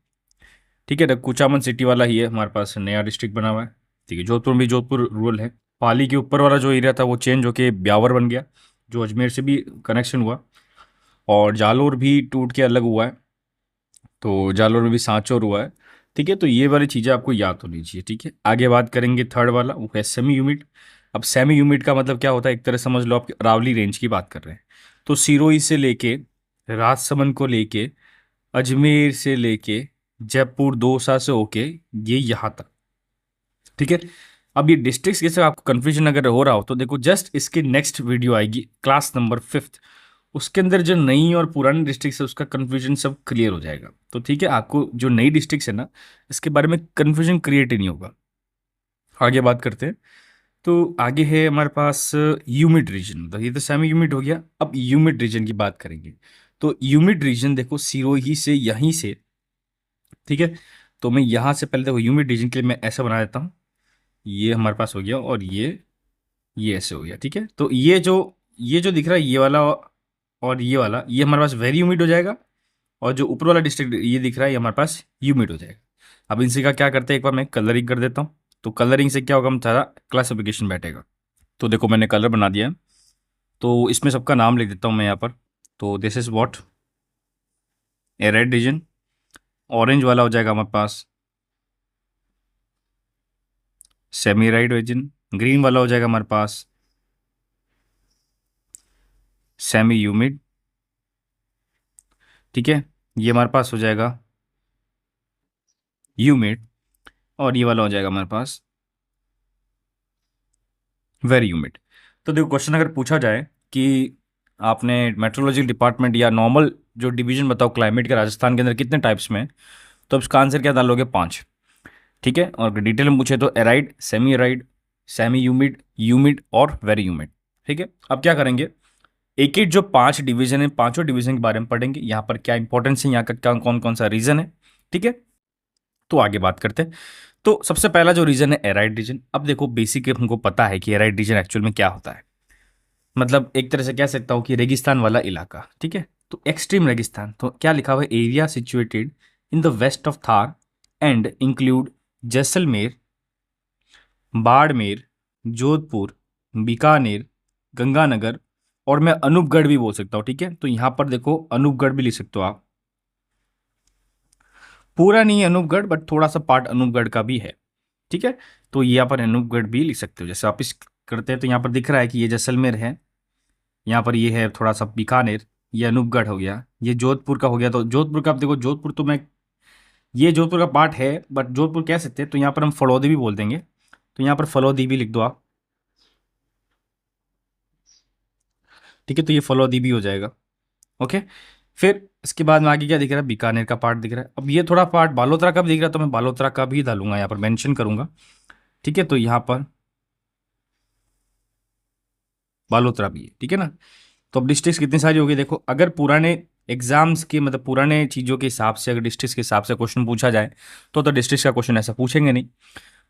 ठीक है ना, कुचामन सिटी वाला ही है हमारे पास, नया डिस्ट्रिक्ट बना हुआ है। ठीक है, जोधपुर में भी जोधपुर रूरल है। पाली के ऊपर वाला जो एरिया था वो चेंज होके ब्यावर बन गया, जो अजमेर से भी कनेक्शन हुआ। और जालोर भी टूट के अलग हुआ है, तो जालोर में भी सांचौर हुआ है। ठीक है, तो ये वाली चीज़ें आपको याद होनी चाहिए। ठीक है, आगे बात करेंगे थर्ड वाला, वो है सेमी यूमिड। अब सेमी यूमिड का मतलब क्या होता है? एक तरह समझ लो आप अरावली रेंज की बात कर रहे हैं। तो सिरोही से लेके राजसमंद को लेके अजमेर से लेके जयपुर दौसा से होके ये यहाँ तक। ठीक है, अब ये डिस्ट्रिक्ट्स के साथ आपको कंफ्यूजन अगर हो रहा हो तो देखो जस्ट इसके नेक्स्ट वीडियो आएगी क्लास नंबर 5th, उसके अंदर जो नई और पुरानी डिस्ट्रिक्ट है उसका कन्फ्यूजन सब क्लियर हो जाएगा। तो ठीक है, आपको जो नई डिस्ट्रिक्ट है ना, इसके बारे में कन्फ्यूजन क्रिएट ही नहीं होगा। आगे बात करते हैं, तो आगे है हमारे पास ह्यूमिड रीजन। तो ये तो सेमी ह्यूमिड हो गया, अब ह्यूमिड रीजन की बात करेंगे। तो ह्यूमिड रीजन देखो सिरोही से यहीं से, ठीक है, तो मैं यहाँ से पहले देखो ह्यूमिड रीजन के लिए मैं ऐसा बना देता हूँ, ये हमारे पास हो गया, और ये ऐसे हो गया। ठीक है, तो ये जो दिख रहा है ये वाला और ये वाला, ये हमारे पास वेरी ह्यूमिड हो जाएगा, और जो ऊपर वाला डिस्ट्रिक्ट ये दिख रहा है ये हमारे पास ह्यूमिड हो जाएगा। अब इनसे का क्या करते हैं, एक बार मैं कलरिंग कर देता हूँ, तो कलरिंग से क्या होगा, हम सारा क्लासिफिकेशन बैठेगा। तो देखो मैंने कलर बना दिया है, तो इसमें सबका नाम लिख देता हूँ मैं यहाँ पर। तो this is what A red region. Orange वाला हो जाएगा हमारे पास सेमी राइड रीजन। ग्रीन वाला हो जाएगा हमारे पास सेमी ह्यूमिड। ठीक है, ये हमारे पास हो जाएगा ह्यूमिड, और ये वाला हो जाएगा हमारे पास वेरी ह्यूमिड। तो देखो क्वेश्चन अगर पूछा जाए कि आपने मेट्रोलॉजी डिपार्टमेंट या नॉर्मल जो डिवीजन बताओ क्लाइमेट के राजस्थान के अंदर कितने टाइप्स में है, तो अब इसका आंसर क्या डालोगे? 5। ठीक है, और डिटेल में पूछे तो arid, semi arid, semi humid, humid और वेरी ह्यूमिड। ठीक है, अब क्या करेंगे, एक एक जो 5 डिवीजन है, पांचों डिवीजन के बारे में पढ़ेंगे, यहाँ पर क्या इंपॉर्टेंस है, यहाँ का क्या कौन कौन सा रीजन है। ठीक है, तो आगे बात करते हैं। तो सबसे पहला जो रीजन है एराइड रीजन। अब देखो बेसिक हमको पता है कि एराइड रीजन एक्चुअल में क्या होता है, मतलब एक तरह से कह सकता हूँ कि रेगिस्तान वाला इलाका। ठीक है, तो एक्सट्रीम रेगिस्तान, तो क्या लिखा हुआ है, area situated in the west of Thar and include Jaisalmer, Barmer, Jodhpur, Bikaner, Ganganagar, और मैं अनूपगढ़ भी बोल सकता हूँ। ठीक है, तो यहां पर देखो अनूपगढ़ भी लिख सकते हो आप, पूरा नहीं है अनूपगढ़ बट थोड़ा सा पार्ट अनूपगढ़ का भी है। ठीक है, तो यहाँ पर अनूपगढ़ भी लिख सकते हो। जैसे आप इस करते हैं तो यहाँ पर दिख रहा है कि ये जैसलमेर है, यहाँ पर ये है थोड़ा सा बीकानेर, ये अनूपगढ़ हो गया, ये जोधपुर का हो गया। तो जोधपुर का आप देखो, जोधपुर तो मैं, ये जोधपुर का पार्ट है बट जोधपुर कह सकते हैं, तो यहाँ पर हम फलौदी भी बोल देंगे, तो यहाँ पर फलौदी भी लिख दो आप। ठीक है, तो ये फलौदी भी हो जाएगा। ओके, फिर इसके बाद में आगे क्या दिख रहा है, बीकानेर का पार्ट दिख रहा है। अब ये थोड़ा पार्ट बालोतरा का भी दिख रहा है, तो मैं बालोतरा का भी डालूंगा, यहाँ पर मेंशन करूंगा। ठीक है, तो यहाँ पर बालोतरा भी है। ठीक है ना, तो अब डिस्ट्रिक्ट कितनी सारी होगी देखो, अगर पुराने एग्जाम्स के मतलब पुराने चीज़ों के हिसाब से अगर डिस्ट्रिक्ट के हिसाब से क्वेश्चन पूछा जाए तो डिस्ट्रिक्ट का क्वेश्चन ऐसा पूछेंगे नहीं।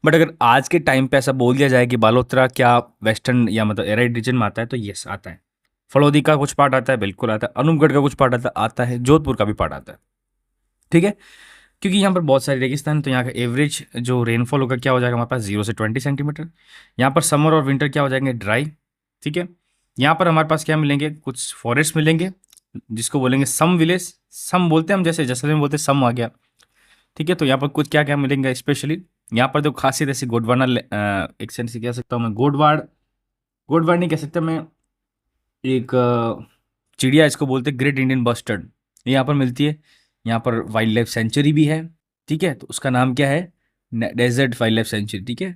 बट अगर आज के टाइम पे ऐसा बोल दिया जाए कि बालोतरा क्या वेस्टर्न या मतलब एराइड रीजन में आता है, तो यस आता है। फलौदी का कुछ पार्ट आता है, बिल्कुल आता है। अनूपगढ़ का कुछ पार्ट आता है, जोधपुर का भी पार्ट आता है। ठीक है, क्योंकि यहाँ पर बहुत सारे रेगिस्तान, तो यहाँ का एवरेज जो रेनफॉल होगा क्या हो जाएगा हमारे पास 0 से 20 सेंटीमीटर। यहाँ पर समर और विंटर क्या हो जाएंगे, ड्राई। ठीक है, यहाँ पर हमारे पास क्या मिलेंगे, कुछ फॉरेस्ट मिलेंगे जिसको बोलेंगे सम विलेज। सम बोलते हैं हम, जैसे जैसलमेर में बोलते हैं सम आ गया। ठीक है, तो यहाँ पर कुछ क्या क्या मिलेंगे स्पेशली, यहाँ पर जो खासियत ऐसी गोडवाना एक सेंस से कह सकता हूँ मैं, गोडवाड़, गोडवाड़ नहीं कह सकता मैं, एक चिड़िया इसको बोलते हैं ग्रेट इंडियन बस्टर्ड, ये यहाँ पर मिलती है। यहाँ पर वाइल्ड लाइफ सेंचुरी भी है। ठीक है, तो उसका नाम क्या है, डेजर्ट वाइल्ड लाइफ सेंचुरी। ठीक है,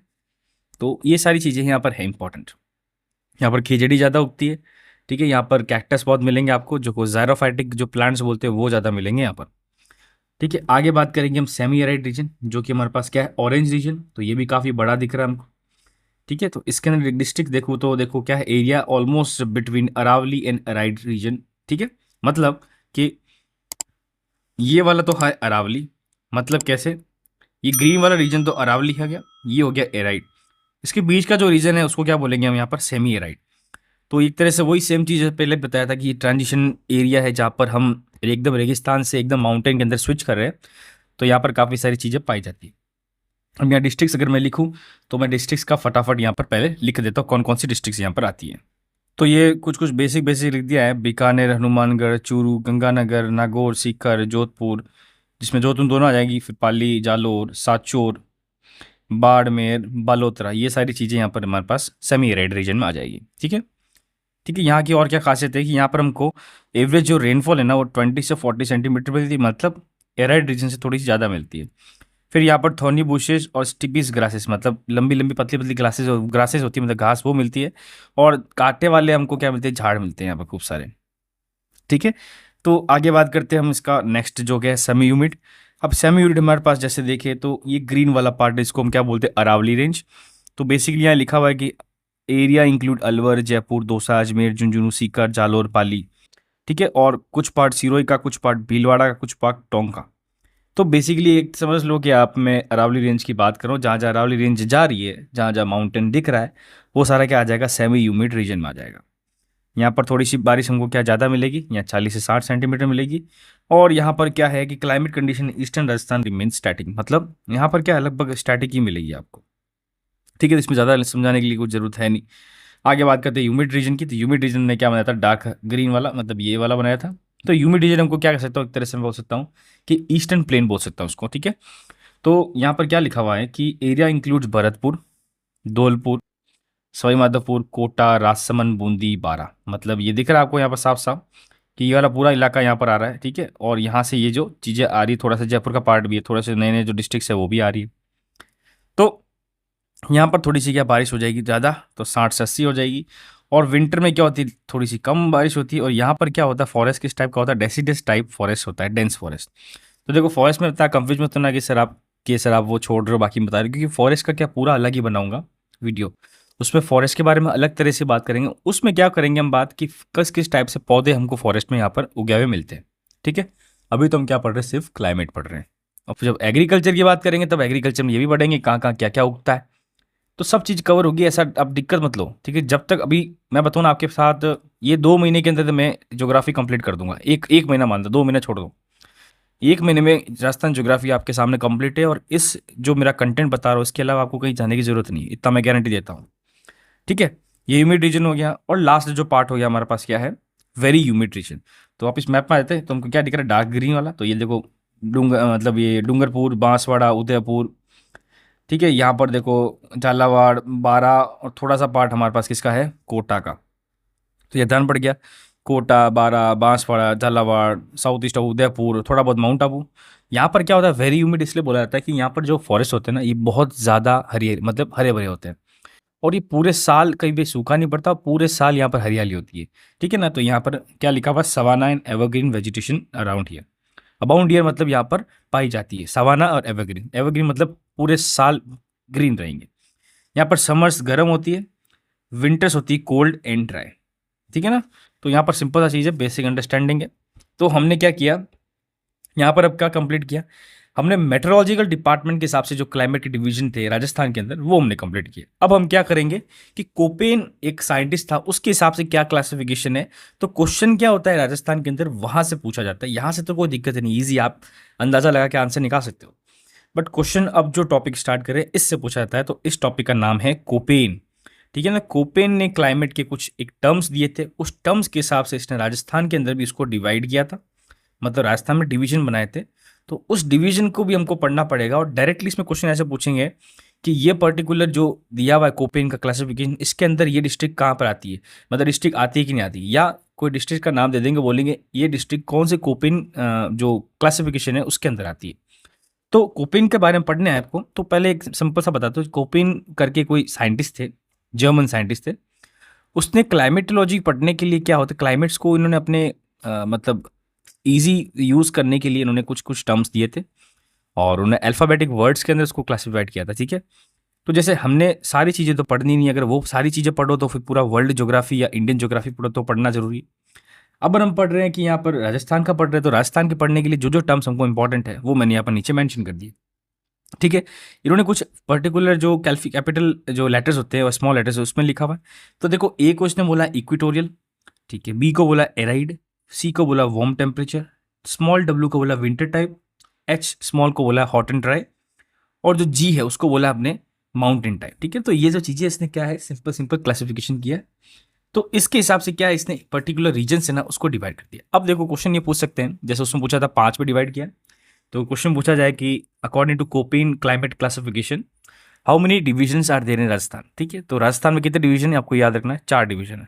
तो ये सारी चीज़ें यहाँ पर है इंपॉर्टेंट। यहाँ पर खिजड़ी ज़्यादा उगती है। ठीक है, यहाँ पर कैक्टस बहुत मिलेंगे आपको, जो ज़ायरोफाइटिक जो प्लांट्स बोलते हैं वो ज़्यादा मिलेंगे यहाँ पर। ठीक है, आगे बात करेंगे हम सेमी एराइड रीजन, जो कि हमारे पास क्या है, ऑरेंज रीजन। तो ये भी काफ़ी बड़ा दिख रहा है हमको। ठीक है, तो इसके अंदर डिस्ट्रिक्ट देखो तो देखो क्या है, area almost between Aravalli and arid region. ठीक है, मतलब कि ये वाला तो है अरावली, मतलब कैसे, ये ग्रीन वाला रीजन तो अरावली है गया, ये हो गया एराइड। इसके बीच का जो रीजन है उसको क्या बोलेंगे हम यहाँ पर, सेमी एराइड। तो एक तरह से वही सेम चीज़ पहले बताया था कि ये ट्रांजिशन एरिया है जहाँ पर हम एकदम रेगिस्तान से एकदम माउंटेन के अंदर स्विच कर रहे हैं। तो यहाँ पर काफ़ी सारी चीज़ें पाई जाती है। अब यहाँ डिस्ट्रिक्ट्स अगर मैं लिखूँ तो मैं डिस्ट्रिक्ट्स का फटाफट यहाँ पर पहले लिख देता हूँ कौन कौन सी डिस्ट्रिक्ट्स यहाँ पर आती हैं। तो ये कुछ कुछ बेसिक बेसिक लिख दिया है, बीकानेर, हनुमानगढ़, चूरू, गंगानगर, नागौर, सीकर, जोधपुर, जिसमें जोधपुर दोनों आ जाएगी, फिर पाली, जालोर, सांचौर, बाड़मेर, बालोतरा, ये सारी चीज़ें यहाँ पर हमारे पास सेमी एराइड रीजन में आ जाएगी। ठीक है। ठीक है, यहाँ की और क्या खासियत है कि यहाँ पर हमको एवरेज जो रेनफॉल है ना वो 20 से 40 सेंटीमीटर मिलती है, मतलब एराइड रीजन से थोड़ी सी ज़्यादा मिलती है। फिर यहाँ पर थॉर्नी बुशेस और स्टिपीज ग्रासेस, मतलब लंबी लंबी पतली पतली ग्रासेस ग्रासेस होती है, मतलब घास वो मिलती है। और कांटे वाले हमको क्या मिलते हैं, झाड़ मिलते हैं यहाँ पर खूब सारे। ठीक है, तो आगे बात करते हैं हम इसका नेक्स्ट जो क्या है, सेमी ह्यूमिड। अब सेमी ह्यूमिड हमारे पास जैसे देखें तो ये ग्रीन वाला पार्ट, इसको हम क्या बोलते हैं, अरावली रेंज। तो बेसिकली यहाँ लिखा हुआ है कि एरिया इंक्लूड अलवर, जयपुर, दौसा, अजमेर, झुंझुनू, सीकर, जालोर, पाली। ठीक है, और कुछ पार्ट सिरोही का, कुछ पार्ट भीलवाड़ा का, कुछ पार्ट टोंक का। तो बेसिकली एक समझ लो कि आप, मैं अरावली रेंज की बात करूँ, जहाँ जहाँ अरावली रेंज जा रही है, जहाँ जहाँ माउंटेन दिख रहा है, वो सारा क्या आ जाएगा, सेमी ह्यूमिड रीजन में आ जाएगा। यहाँ पर थोड़ी सी बारिश हमको क्या ज़्यादा मिलेगी, यहाँ 40 से 60 सेंटीमीटर मिलेगी। और यहाँ पर क्या है कि climate condition eastern Rajasthan remain static, मतलब यहाँ पर क्या है, लगभग स्टैटिक ही मिलेगी आपको। ठीक है, तो इसमें ज़्यादा समझाने के लिए कुछ ज़रूरत है नहीं। आगे बात करते हैं ह्यूमिड रीजन की। तो ह्यूमिड रीजन ने क्या बनाया था, डार्क ग्रीन वाला, मतलब ये वाला बनाया था। तो ह्यूमिड रीजन हमको क्या कह सकता हूँ, एक तरह से मैं बोल सकता हूँ कि ईस्टर्न प्लेन बोल सकता हूँ उसको। ठीक है, तो यहाँ पर क्या लिखा हुआ है कि एरिया इंक्लूड्स भरतपुर, धौलपुर, सवाई माधोपुर, कोटा, राजसमंद, बूंदी, बारा। मतलब ये दिख रहा है आपको यहाँ पर साफ साफ कि ये वाला पूरा इलाका यहाँ पर आ रहा है। ठीक है, और यहाँ से ये जो चीज़ें आ रही है, थोड़ा सा जयपुर का पार्ट भी है, थोड़े से नए नए जो डिस्ट्रिक्ट्स है वो भी आ रही है। तो यहाँ पर थोड़ी सी क्या बारिश हो जाएगी ज़्यादा, तो 60 से 80 हो जाएगी। और विंटर में क्या होती है, थोड़ी सी कम बारिश होती है। और यहाँ पर क्या होता है, फॉरेस्ट किस टाइप का होता है, डेसिडस टाइप फॉरेस्ट होता है, डेंस फॉरेस्ट। तो देखो फॉरेस्ट में इतना कंफ्यूज मत होना कि सर आप वो छोड़ रहे हो बाकी बता रहे हो, क्योंकि फॉरेस्ट का क्या पूरा अलग ही बनाऊंगा वीडियो। उसमें फॉरेस्ट के बारे में अलग तरह से बात करेंगे। उसमें क्या करेंगे हम बात कि किस किस टाइप से पौधे हमको फॉरेस्ट में यहाँ पर उगे हुए मिलते हैं। ठीक है, अभी तो हम क्या पढ़ रहे हैं, सिर्फ क्लाइमेट पढ़ रहे हैं। और फिर जब एग्रीकल्चर की बात करेंगे तब एग्रीकल्चर में ये भी पढ़ेंगे कहाँ कहाँ क्या क्या उगता है। तो सब चीज़ कवर होगी, ऐसा आप दिक्कत मत लो। ठीक है, जब तक अभी मैं बताऊँ ना आपके साथ, ये 2 महीने के अंदर तो मैं ज्योग्राफी कंप्लीट कर दूंगा। एक एक महीना मान दो, 2 महीना छोड़ दो, 1 महीने में राजस्थान ज्योग्राफी आपके सामने कंप्लीट है। और इस जो मेरा कंटेंट बता रहा हूँ इसके अलावा आपको कहीं जाने की जरूरत नहीं है, इतना मैं गारंटी देता हूँ। ठीक है, ये ह्यूमिड रीजन हो गया। और लास्ट जो पार्ट हो गया हमारे पास क्या है, वेरी ह्यूमिड रीजन। तो आप इस मैप में आते हैं तो हमको क्या दिख रहा है, डार्क ग्रीन वाला। तो ये देखो मतलब ये डूंगरपुर, बांसवाड़ा, उदयपुर। ठीक है, यहाँ पर देखो झालावाड़, बारा, और थोड़ा सा पार्ट हमारे पास किसका है, कोटा का। तो ये ध्यान पड़ गया, कोटा, बारा, बांसवाड़ा, झालावाड़, साउथ ईस्ट उदयपुर, थोड़ा बहुत माउंट आबू। यहाँ पर क्या होता है, वेरी ह्यूमिड इसलिए बोला जाता है कि यहाँ पर जो फॉरेस्ट होते हैं ना, ये बहुत ज़्यादा हरी, मतलब हरे भरे होते हैं। और ये पूरे साल कहीं भी सूखा नहीं पड़ता, पूरे साल यहाँ पर हरियाली होती है। ठीक है ना, तो यहाँ पर क्या लिखा हुआ, savanna and evergreen vegetation around here. Abound year मतलब यहाँ पर पाई जाती है, सवाना और एवरग्रीन। एवरग्रीन मतलब पूरे साल ग्रीन रहेंगे। यहाँ पर समर्स गर्म होती है, विंटर्स होती है कोल्ड एंड ड्राई। ठीक है ना, तो यहाँ पर सिंपल सा चीज़ है, बेसिक अंडरस्टैंडिंग है। तो हमने क्या किया यहाँ पर, अब क्या कंप्लीट किया, हमने मेट्रोलॉजिकल डिपार्टमेंट के हिसाब से जो क्लाइमेट के डिवीजन थे राजस्थान के अंदर वो हमने कंप्लीट किए। अब हम क्या करेंगे कि कोपेन एक साइंटिस्ट था, उसके हिसाब से क्या क्लासिफिकेशन है। तो क्वेश्चन क्या होता है राजस्थान के अंदर, वहां से पूछा जाता है। यहाँ से तो कोई दिक्कत नहीं, ईजी, आप अंदाजा लगा के आंसर निकाल सकते हो। बट क्वेश्चन अब जो टॉपिक स्टार्ट करें इससे पूछा जाता है, तो इस टॉपिक का नाम है कोपेन। ठीक है ना। कोपेन ने क्लाइमेट के कुछ एक टर्म्स दिए थे, उस टर्म्स के हिसाब से इसने राजस्थान के अंदर भी इसको डिवाइड किया था, मतलब राजस्थान में डिवीजन बनाए थे। तो उस डिवीजन को भी हमको पढ़ना पड़ेगा, और डायरेक्टली इसमें क्वेश्चन ऐसे पूछेंगे कि ये पर्टिकुलर जो दिया हुआ है कोपेन का क्लासिफिकेशन, इसके अंदर ये डिस्ट्रिक्ट कहाँ पर आती है, मतलब डिस्ट्रिक्ट आती है कि नहीं आती, या कोई डिस्ट्रिक्ट का नाम दे देंगे, बोलेंगे ये डिस्ट्रिक्ट कौन से कोपेन जो क्लासिफिकेशन है उसके अंदर आती है। तो कोपेन के बारे में पढ़ने हैं आपको, तो पहले एक सिंपल सा बताता हूँ। कोपेन करके कोई साइंटिस्ट थे, जर्मन साइंटिस्ट थे। उसने क्लाइमेटोलॉजी पढ़ने के लिए क्या होता है, क्लाइमेट्स को इन्होंने अपने मतलब ईजी यूज़ करने के लिए इन्होंने कुछ कुछ टर्म्स दिए थे, और उन्होंने अल्फ़ाबेटिक वर्ड्स के अंदर उसको क्लासिफाइड किया था। ठीक है। तो जैसे हमने सारी चीज़ें तो पढ़नी नहीं, अगर वो सारी चीज़ें पढ़ो तो फिर पूरा वर्ल्ड ज्योग्राफी या इंडियन ज्योग्राफी पढ़ो तो पढ़ना जरूरी है। अब हम पढ़ रहे हैं कि यहाँ पर राजस्थान का पढ़ रहे हैं, तो राजस्थान के पढ़ने के लिए जो जो टर्म्स हमको इंपॉर्टेंट है वो मैंने यहाँ पर नीचे मेंशन कर दिए। ठीक है। इन्होंने कुछ पर्टिकुलर जो कैपिटल जो लेटर्स होते हैं और स्मॉल लेटर्स है उसमें लिखा हुआ है। तो देखो, ए को इसने बोला इक्विटोरियल, ठीक है, बी को बोला एराइड, सी को बोला वार्म टेम्परेचर, स्मॉल डब्ल्यू को बोला विंटर टाइप, एच स्मॉल को बोला हॉट एंड ड्राई, और जो जी है उसको बोला आपने माउंटेन टाइप। ठीक है। तो ये जो चीज़ें इसने क्या है, सिंपल सिंपल क्लासिफिकेशन किया है। तो इसके हिसाब से क्या है, इसने पर्टिकुलर रीजन से ना उसको डिवाइड कर दिया। अब देखो क्वेश्चन ये पूछ सकते हैं, जैसे उसमें पूछा था 5 में डिवाइड किया, तो क्वेश्चन पूछा जाए कि according to Koppen climate classification how many divisions are there in Rajasthan. ठीक है। तो राजस्थान में कितने डिवीजन है आपको याद रखना है, 4 डिवीजन है।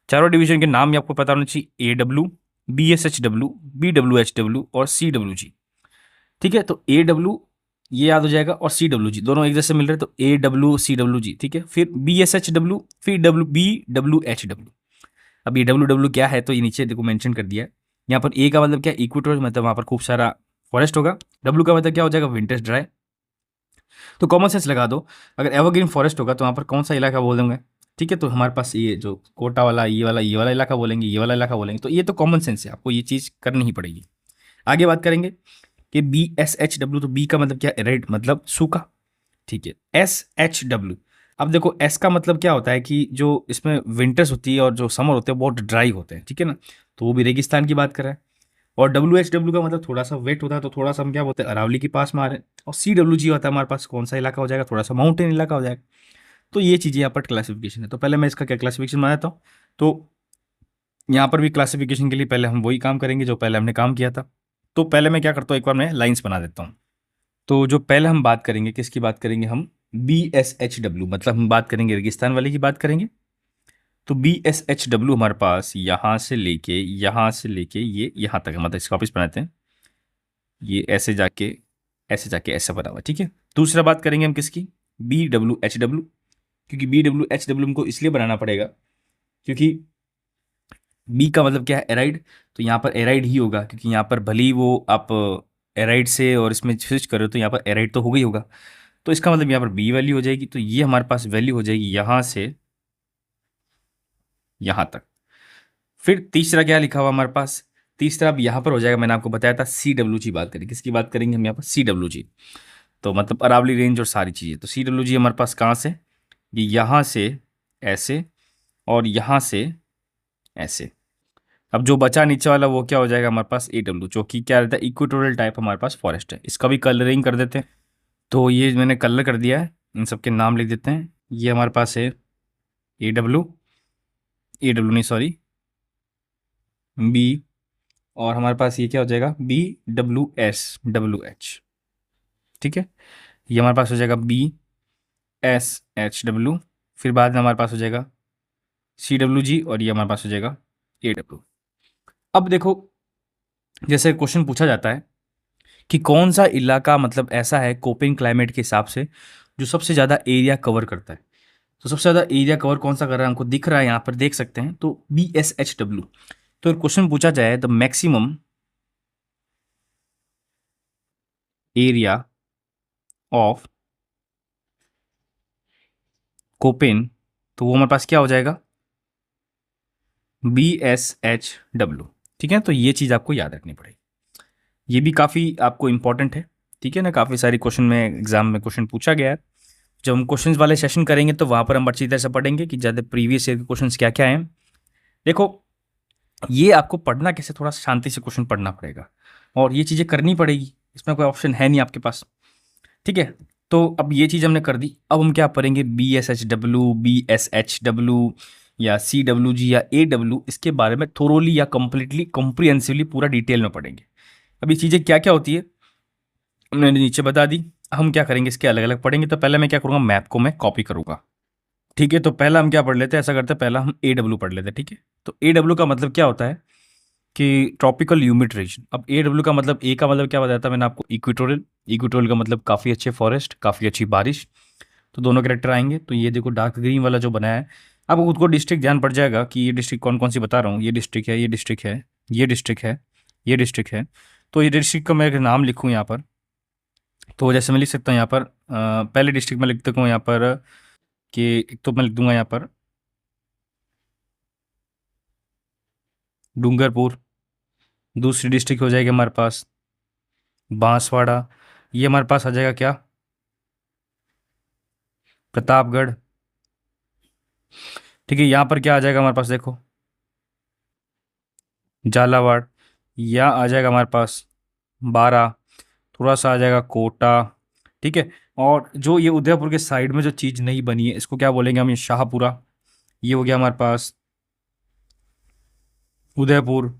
चारों डिवीजन के नाम भी आपको पता होना चाहिए, A W, B S H W, B W H W और सी डब्ल्यू जी। ठीक है। तो ए डब्ल्यू ये याद हो जाएगा, और सी डब्ल्यू जी दोनों एक जैसे मिल रहे हैं, तो A W C W G. ठीक है। फिर बी एस एच डब्ल्यू, फिर W B W H W. अब ये डब्ल्यू डब्ल्यू क्या है, तो ये नीचे देखो मेंशन कर दिया है। यहाँ पर ए का मतलब क्या, इक्वेटर, मतलब वहाँ पर खूब सारा फॉरेस्ट होगा। डब्ल्यू का मतलब क्या हो जाएगा, विंटर्स ड्राई। तो कॉमन सेंस लगा दो, अगर एवरग्रीन फॉरेस्ट होगा तो वहाँ पर कौन सा इलाका बोल देंगे। ठीक है। तो हमारे पास ये जो कोटा वाला, ये वाला इलाका बोलेंगे, ये वाला इलाका बोलेंगे। तो ये तो कॉमन सेंस है, आपको ये चीज़ करनी ही पड़ेगी। आगे बात करेंगे कि बी एस एच डब्ल्यू, तो बी का मतलब क्या, रेड, मतलब सूखा। ठीक है। एस एच डब्ल्यू, अब देखो एस का मतलब क्या होता है कि जो इसमें विंटर्स होती है और जो समर होते हैं बहुत ड्राई होते हैं। ठीक है ना। तो वो भी रेगिस्तान की बात कर रहा है। और डब्ल्यू एच डब्ल्यू का मतलब थोड़ा सा वेट होता है, तो थोड़ा सा हम क्या बोलते हैं, अरावली के पास में आ रहे हैं। और सी डब्ल्यू जी होता है हमारे पास, कौन सा इलाका हो जाएगा, थोड़ा सा माउंटेन इलाका हो जाएगा। तो ये चीज़ें यहाँ पर क्लासिफिकेशन है। तो पहले मैं इसका क्या क्लासिफिकेशन बनाता हूँ। तो यहाँ पर भी क्लासिफिकेशन के लिए पहले हम वही काम करेंगे जो पहले हमने काम किया था। तो पहले मैं क्या करता हूँ, एक बार मैं लाइन्स बना देता हूँ। तो जो पहले हम बात करेंगे, किसकी बात करेंगे हम, बी एस एच डब्ल्यू, मतलब हम बात करेंगे रेगिस्तान वाले की बात करेंगे। तो बी एस एच डब्ल्यू हमारे पास यहाँ से लेके ये यहाँ तक है, मतलब इसका वापिस बनाते हैं, ये ऐसे जाके ऐसा बना हुआ। ठीक है। दूसरा बात करेंगे हम किसकी, बी डब्ल्यू एच डब्ल्यू, क्योंकि बी डब्ल्यू एच डब्ल्यू हमको इसलिए बनाना पड़ेगा क्योंकि बी का मतलब क्या है, एराइड। तो यहाँ पर एराइड ही होगा, क्योंकि यहाँ पर भले ही वो आप एराइड से और इसमें स्विच करो तो यहाँ पर एराइड तो हो गई होगा। तो इसका मतलब यहाँ पर बी वैल्यू हो जाएगी, तो ये हमारे पास वैल्यू हो जाएगी यहाँ से यहाँ तक। फिर तीसरा क्या लिखा हुआ हमारे पास, तीसरा अब यहाँ पर हो जाएगा, मैंने आपको बताया था सी डब्ल्यू जी। बात करें किसकी बात करेंगे हम यहाँ पर, सी डब्ल्यू जी। तो मतलब अरावली रेंज और सारी चीज़ें। तो सी डब्ल्यू जी हमारे पास कहाँ से, ये यहाँ से ऐसे और यहाँ से ऐसे। अब जो बचा नीचे वाला वो क्या हो जाएगा हमारे पास, ए डब्ल्यू, जो कि क्या रहता है, इक्वेटोरियल टाइप हमारे पास फॉरेस्ट है। इसका भी कलरिंग कर देते हैं। तो ये मैंने कलर कर दिया है, इन सबके नाम लिख देते हैं। ये हमारे पास है ए डब्ल्यू नहीं सॉरी, बी, और हमारे पास ये क्या हो जाएगा, बी डब्ल्यू एच। ठीक है। ये हमारे पास हो जाएगा बी एस एच डब्ल्यू, फिर बाद में हमारे पास हो जाएगा सी डब्ल्यू जी, और ये हमारे पास हो जाएगा ए डब्ल्यू। अब देखो, जैसे क्वेश्चन पूछा जाता है कि कौन सा इलाका मतलब ऐसा है कोपेन क्लाइमेट के हिसाब से जो सबसे ज़्यादा एरिया कवर करता है। तो सबसे ज़्यादा एरिया कवर कौन सा कर रहा है, हमको दिख रहा है यहाँ पर, देख सकते हैं। तो बी एस एच डब्ल्यू। तो क्वेश्चन पूछा जाए the maximum area of Koppen, तो वो हमारे पास क्या हो जाएगा, बी एस एच डब्ल्यू। ठीक है। तो ये चीज़ आपको याद रखनी पड़ेगी, ये भी काफ़ी आपको इंपॉर्टेंट है। ठीक है ना, काफ़ी सारी क्वेश्चन में एग्जाम में क्वेश्चन पूछा गया है। जब हम क्वेश्चंस वाले सेशन करेंगे तो वहाँ पर हम अच्छी तरह से पढ़ेंगे कि ज़्यादा प्रीवियस ईयर के क्वेश्चंस क्या क्या हैं। देखो, ये आपको पढ़ना कैसे, थोड़ा शांति से क्वेश्चन पढ़ना पड़ेगा और ये चीज़ें करनी पड़ेगी, इसमें कोई ऑप्शन है नहीं आपके पास। ठीक है, तो अब ये चीज़ हमने कर दी। अब हम क्या पढ़ेंगे, BSHW, BSHW या CWG या AW, इसके बारे में थोरोली या कंप्लीटली कॉम्प्रिहेंसिवली पूरा डिटेल में पढ़ेंगे। अब ये चीज़ें क्या क्या होती है मैंने नीचे बता दी। हम क्या करेंगे, इसके अलग अलग पढ़ेंगे। तो पहले मैं क्या करूँगा, मैप को मैं कॉपी करूँगा। ठीक है, तो पहला हम क्या पढ़ लेते हैं, ऐसा करते हैं, पहला हम AW पढ़ लेते हैं। ठीक है, तो AW का मतलब क्या होता है कि ट्रॉपिकल ह्यूमिड रीजन। अब AW का मतलब, ए का मतलब क्या बताया था मैंने आपको, इक्वेटोरियल। इक्वेटोरियल का मतलब काफ़ी अच्छे फॉरेस्ट, काफ़ी अच्छी बारिश। तो दोनों कैरेक्टर आएंगे। तो ये देखो डार्क ग्रीन वाला जो बनाया है, आपको खुद को डिस्ट्रिक्ट ध्यान पड़ जाएगा कि ये डिस्ट्रिक्ट कौन कौन सी बता रहा हूँ। ये डिस्ट्रिक्ट है, ये डिस्ट्रिक्ट है, ये डिस्ट्रिक्ट है, ये डिस्ट्रिक्ट है। तो ये डिस्ट्रिक्ट का मैं अगर नाम लिखूँ यहाँ पर, तो जैसे मैं लिख सकता हूँ यहाँ पर पहले डिस्ट्रिक्ट में लिख सकता हूँ यहाँ पर कि एक तो मैं लिख दूंगा यहाँ पर डूंगरपुर। दूसरी डिस्ट्रिक्ट हो जाएगी हमारे पास बांसवाड़ा। ये हमारे पास आ जाएगा क्या, प्रतापगढ़। ठीक है, यहाँ पर क्या आ जाएगा हमारे पास, देखो झालावाड़। या आ जाएगा हमारे पास बारा। थोड़ा सा आ जाएगा कोटा। ठीक है, और जो ये उदयपुर के साइड में जो चीज़ नहीं बनी है, इसको क्या बोलेंगे हम, ये शाहपुरा। ये हो गया हमारे पास उदयपुर,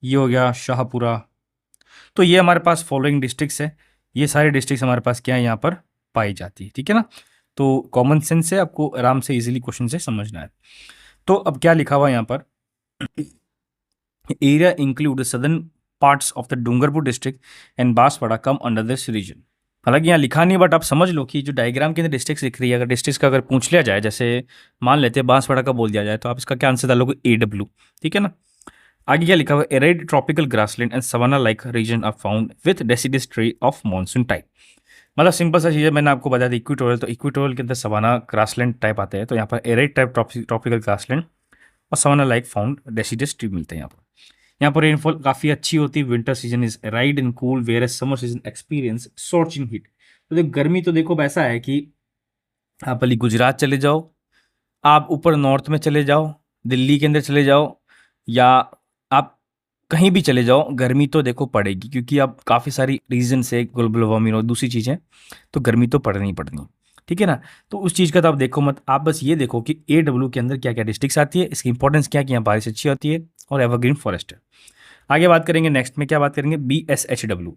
ये हो गया शाहपुरा। तो ये हमारे पास फॉलोइंग डिस्ट्रिक्ट्स है। ये सारे डिस्ट्रिक्ट्स हमारे पास क्या है, यहाँ पर पाई जाती है। ठीक है ना, तो कॉमन सेंस से आपको आराम से इजीली क्वेश्चन से समझना है। तो अब क्या लिखा हुआ है यहाँ पर, area include southern parts of the Dungarpur district and Banswara come under this region. हालांकि यहाँ लिखा नहीं, बट आप समझ लो कि जो डायग्राम के अंदर डिस्ट्रिक्ट लिख रही है, अगर डिस्ट्रिक्ट का अगर पूछ लिया जाए, जैसे मान लेते हैं बांसवाड़ा का बोल दिया जाए, तो आप इसका क्या आंसर डालोगे, AW। ठीक है ना, आगे क्या लिखा हुआ है, arid tropical grassland and savanna like region are found with deciduous tree of monsoon type. मतलब सिंपल सा चीज़ है, मैंने आपको बता दी इक्वेटोरियल, तो इक्वेटोरियल के अंदर सवाना ग्रासलैंड टाइप आते हैं। तो यहाँ पर एरिड टाइप ट्रॉपिकल ग्रासलैंड और savanna like found deciduous tree मिलते हैं यहाँ पर। यहाँ पर रेनफॉल काफ़ी अच्छी होती है। Winter season is ride in cool where summer season experience scorching heat. तो देखो गर्मी तो देखो वैसा है कि आप अली गुजरात चले जाओ, आप ऊपर नॉर्थ में चले जाओ, दिल्ली के अंदर चले जाओ, या आप कहीं भी चले जाओ, गर्मी तो देखो पड़ेगी, क्योंकि अब काफ़ी सारी रीजन से ग्लोबल वार्मिंग और दूसरी चीज़ें, तो गर्मी तो पड़नी ही पड़नी। ठीक है ना, तो उस चीज़ का तो आप देखो मत, आप बस ये देखो कि AW के अंदर क्या क्या डिस्ट्रिक्ट्स आती है, इसकी इंपॉर्टेंस क्या है कि यहाँ बारिश अच्छी होती है और एवरग्रीन फॉरेस्ट है। आगे बात करेंगे, नेक्स्ट में क्या बात करेंगे, BSHW।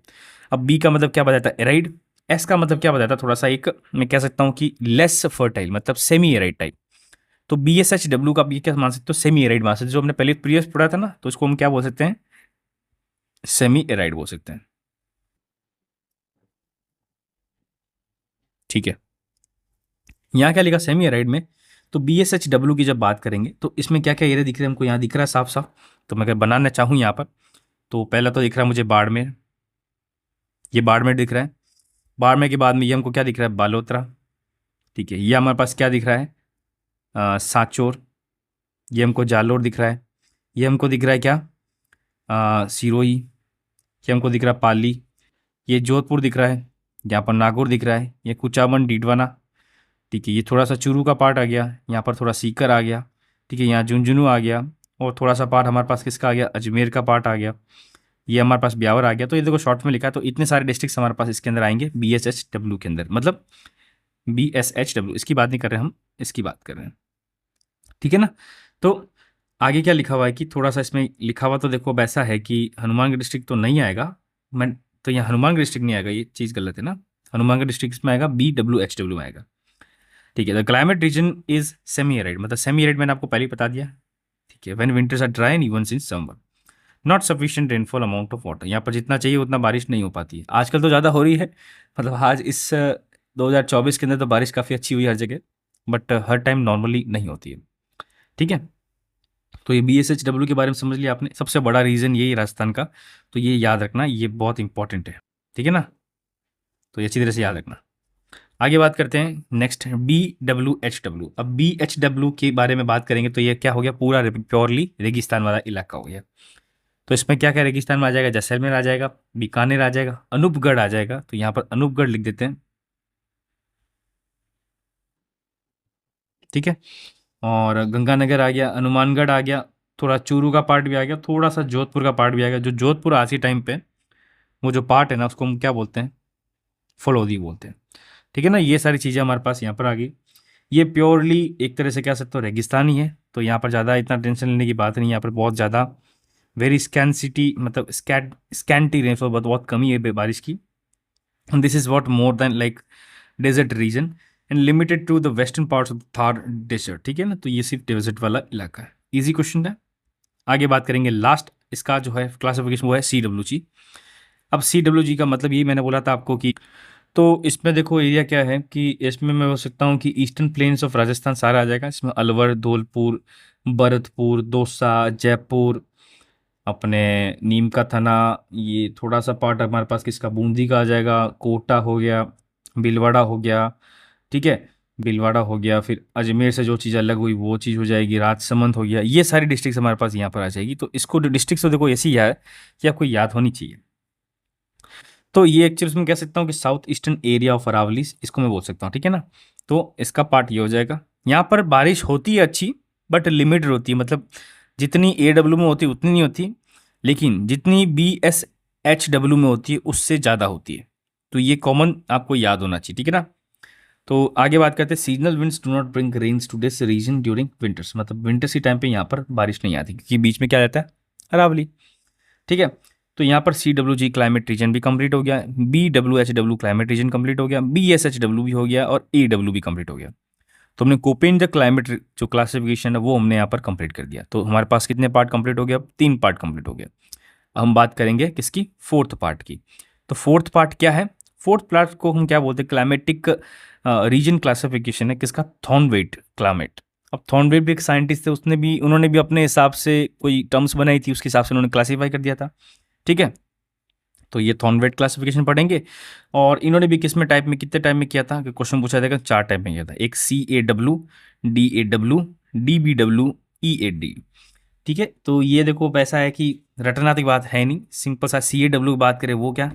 अब बी का मतलब क्या बताता है, एराइड। एस का मतलब क्या बताता है, थोड़ा सा एक मैं कह सकता हूँ कि लेस फर्टाइल, मतलब सेमी एराइड टाइप। तो BSHW का भी क्या मान सकते हो, सेमी एराइड मान सकते हो। जो हमने पहले प्रीवियस पढ़ा था ना, तो इसको हम क्या बोल सकते हैं, सेमी एराइड बोल सकते हैं। ठीक है, यहाँ क्या लिखा सेमी एराइड में, तो BSHW की जब बात करेंगे तो इसमें क्या क्या एरिया दिख रहे हैं हमको, यहाँ दिख रहा है साफ साफ। तो मैं अगर बनाना चाहूँ यहाँ पर, तो पहला तो दिख रहा है मुझे बाड़मेर, ये बाड़मेर दिख रहा है। बाड़मेर के बाद में ये हमको क्या दिख रहा है, बालोतरा। ठीक है, ये हमारे पास क्या दिख रहा है, सांचौर। ये हमको जालोर दिख रहा है। ये हमको दिख रहा है क्या, सिरोही। ये हमको दिख रहा है पाली। ये जोधपुर दिख रहा है। यहाँ पर नागौर दिख रहा है। ये कुचामन डीडवाना। ठीक है, ये थोड़ा सा चूरू का पार्ट आ गया, यहाँ पर थोड़ा सीकर आ गया। ठीक है, यहाँ झुंझुनू आ गया, और थोड़ा सा पार्ट हमारे पास किसका आ गया, अजमेर का पार्ट आ गया। ये हमारे पास ब्यावर आ गया। तो ये देखो शॉर्ट में लिखा है, तो इतने सारे डिस्ट्रिक्ट्स हमारे पास इसके अंदर आएंगे BSHW के अंदर, मतलब BSHW, इसकी बात नहीं कर रहे हम, इसकी बात कर रहे हैं। ठीक है ना, तो आगे क्या लिखा हुआ है कि थोड़ा सा इसमें लिखा हुआ तो देखो वैसा है कि हनुमानगढ़ डिस्ट्रिक्ट तो नहीं आएगा। मैं तो यहाँ हनुमानगढ़ डिस्ट्रिक्ट नहीं आएगा, ये चीज़ गलत है ना। हनुमानगढ़ डिस्ट्रिक्ट में आएगा, BWHW में आएगा। ठीक है, the climate region is semi arid, मतलब सेमी एराइड मैंने आपको पहले ही बता दिया। ठीक है, when winters are dry and even in summer, not sufficient rainfall amount of water. यहाँ पर जितना चाहिए उतना बारिश नहीं हो पाती है। आजकल तो ज़्यादा हो रही है, मतलब आज इस 2024 के अंदर तो बारिश काफ़ी अच्छी हुई हर जगह, बट हर टाइम नॉर्मली नहीं होती है। ठीक है, तो ये BSHW के बारे में समझ लिया आपने, सबसे बड़ा रीज़न यही है राजस्थान का। तो ये याद रखना, ये बहुत इंपॉर्टेंट है। ठीक है ना, तो ये अच्छी तरह से याद रखना। आगे बात करते हैं नेक्स्ट, BWHW। अब BHW के बारे में बात करेंगे तो ये क्या हो गया, पूरा प्योरली रेगिस्तान वाला इलाका हो गया। तो इसमें क्या क्या रेगिस्तान में आ जाएगा, जैसलमेर आ जाएगा, बीकानेर आ जाएगा, अनूपगढ़ आ जाएगा, तो यहाँ पर अनूपगढ़ लिख देते हैं, ठीक है। और गंगानगर आ गया, हनुमानगढ़ आ गया, थोड़ा चूरू का पार्ट भी आ गया, थोड़ा सा जोधपुर का पार्ट भी आ गया। जो जोधपुर आज के टाइम पे वो जो पार्ट है ना उसको हम क्या बोलते हैं, फलौदी बोलते हैं, ठीक है ना। ये सारी चीज़ें हमारे पास यहाँ पर आ गई। ये प्योरली एक तरह से कह सकते हो रेगिस्तानी है, तो यहाँ पर ज़्यादा इतना टेंशन लेने की बात नहीं है। यहाँ पर बहुत ज़्यादा वेरी स्कैंसिटी मतलब स्कैंटी रेनफॉल, बहुत बहुत कमी है बारिश की। This is what more than like desert region and limited to the western parts of Thar desert, ठीक है ना। तो ये सिर्फ डेजर्ट वाला इलाका है। इजी क्वेश्चन है। आगे बात करेंगे लास्ट इसका जो है क्लासिफिकेशन, वो है CWG। अब CWG का मतलब ये मैंने बोला था आपको कि, तो इसमें देखो एरिया क्या है कि इसमें मैं बोल सकता हूँ कि ईस्टर्न प्लेन्स ऑफ राजस्थान सारा आ जाएगा। इसमें अलवर, धौलपुर, भरतपुर, दौसा, जयपुर, अपने नीम का थाना, ये थोड़ा सा पार्ट हमारे पास किसका बूंदी का आ जाएगा, कोटा हो गया, भीलवाड़ा हो गया, ठीक है, भीलवाड़ा हो गया। फिर अजमेर से जो चीज़ अलग हुई वो चीज़ हो जाएगी, राजसमंद हो गया। ये सारी डिस्ट्रिक्ट हमारे पास यहाँ पर आ जाएगी। तो इसको डिस्ट्रिक्ट तो देखो ऐसी है कि आपको याद होनी चाहिए। तो ये एक्चुअली में कह सकता हूँ कि south eastern area of Aravalli, इसको मैं बोल सकता हूँ, ठीक है ना। तो इसका पार्ट ये हो जाएगा। यहाँ पर बारिश होती है अच्छी, बट लिमिटेड होती है, मतलब जितनी AW में होती है उतनी नहीं होती, लेकिन जितनी BSHW में होती है उससे ज़्यादा होती है। तो ये कॉमन आपको याद होना चाहिए, ठीक है ना। तो आगे बात करते हैं, seasonal winds do not bring rains to this region during winters, मतलब विंटर्स के टाइम पे यहाँ पर बारिश नहीं आती, क्योंकि बीच में क्या रहता है, अरावली, ठीक है। तो यहाँ पर CWG क्लाइमेट रीजन भी कंप्लीट हो गया, BWHW क्लाइमेट रीजन कंप्लीट हो गया, BSHW भी हो गया, और AW भी कंप्लीट हो गया। तो हमने कोपेन द क्लाइमेट जो क्लासिफिकेशन है वो हमने यहाँ पर कंप्लीट कर दिया। तो हमारे पास कितने पार्ट कंप्लीट हो गया, 3 पार्ट कंप्लीट हो गया। अब हम बात करेंगे किसकी, फोर्थ पार्ट की। तो फोर्थ पार्ट क्या है, फोर्थ पार्ट को हम क्या बोलते हैं, क्लाइमेटिक रीजन क्लासिफिकेशन है किसका, थॉर्नवेट क्लाइमेट। अब थॉर्नवेट भी एक साइंटिस्ट थे, उन्होंने भी अपने हिसाब से कोई टर्म्स बनाई थी, उसके हिसाब से उन्होंने क्लासीफाई कर दिया था, ठीक है। तो ये थॉर्नवेट क्लासिफिकेशन पढ़ेंगे। और इन्होंने भी किस में टाइप में, कितने टाइप में किया था कि क्वेश्चन पूछा जाएगा, 4 टाइप में किया था। एक CAW, DAW, DBW, EAD, ठीक है। तो ये देखो वैसा है कि रटना की बात है नहीं, सिंपल सा। CAW की बात करें वो क्या,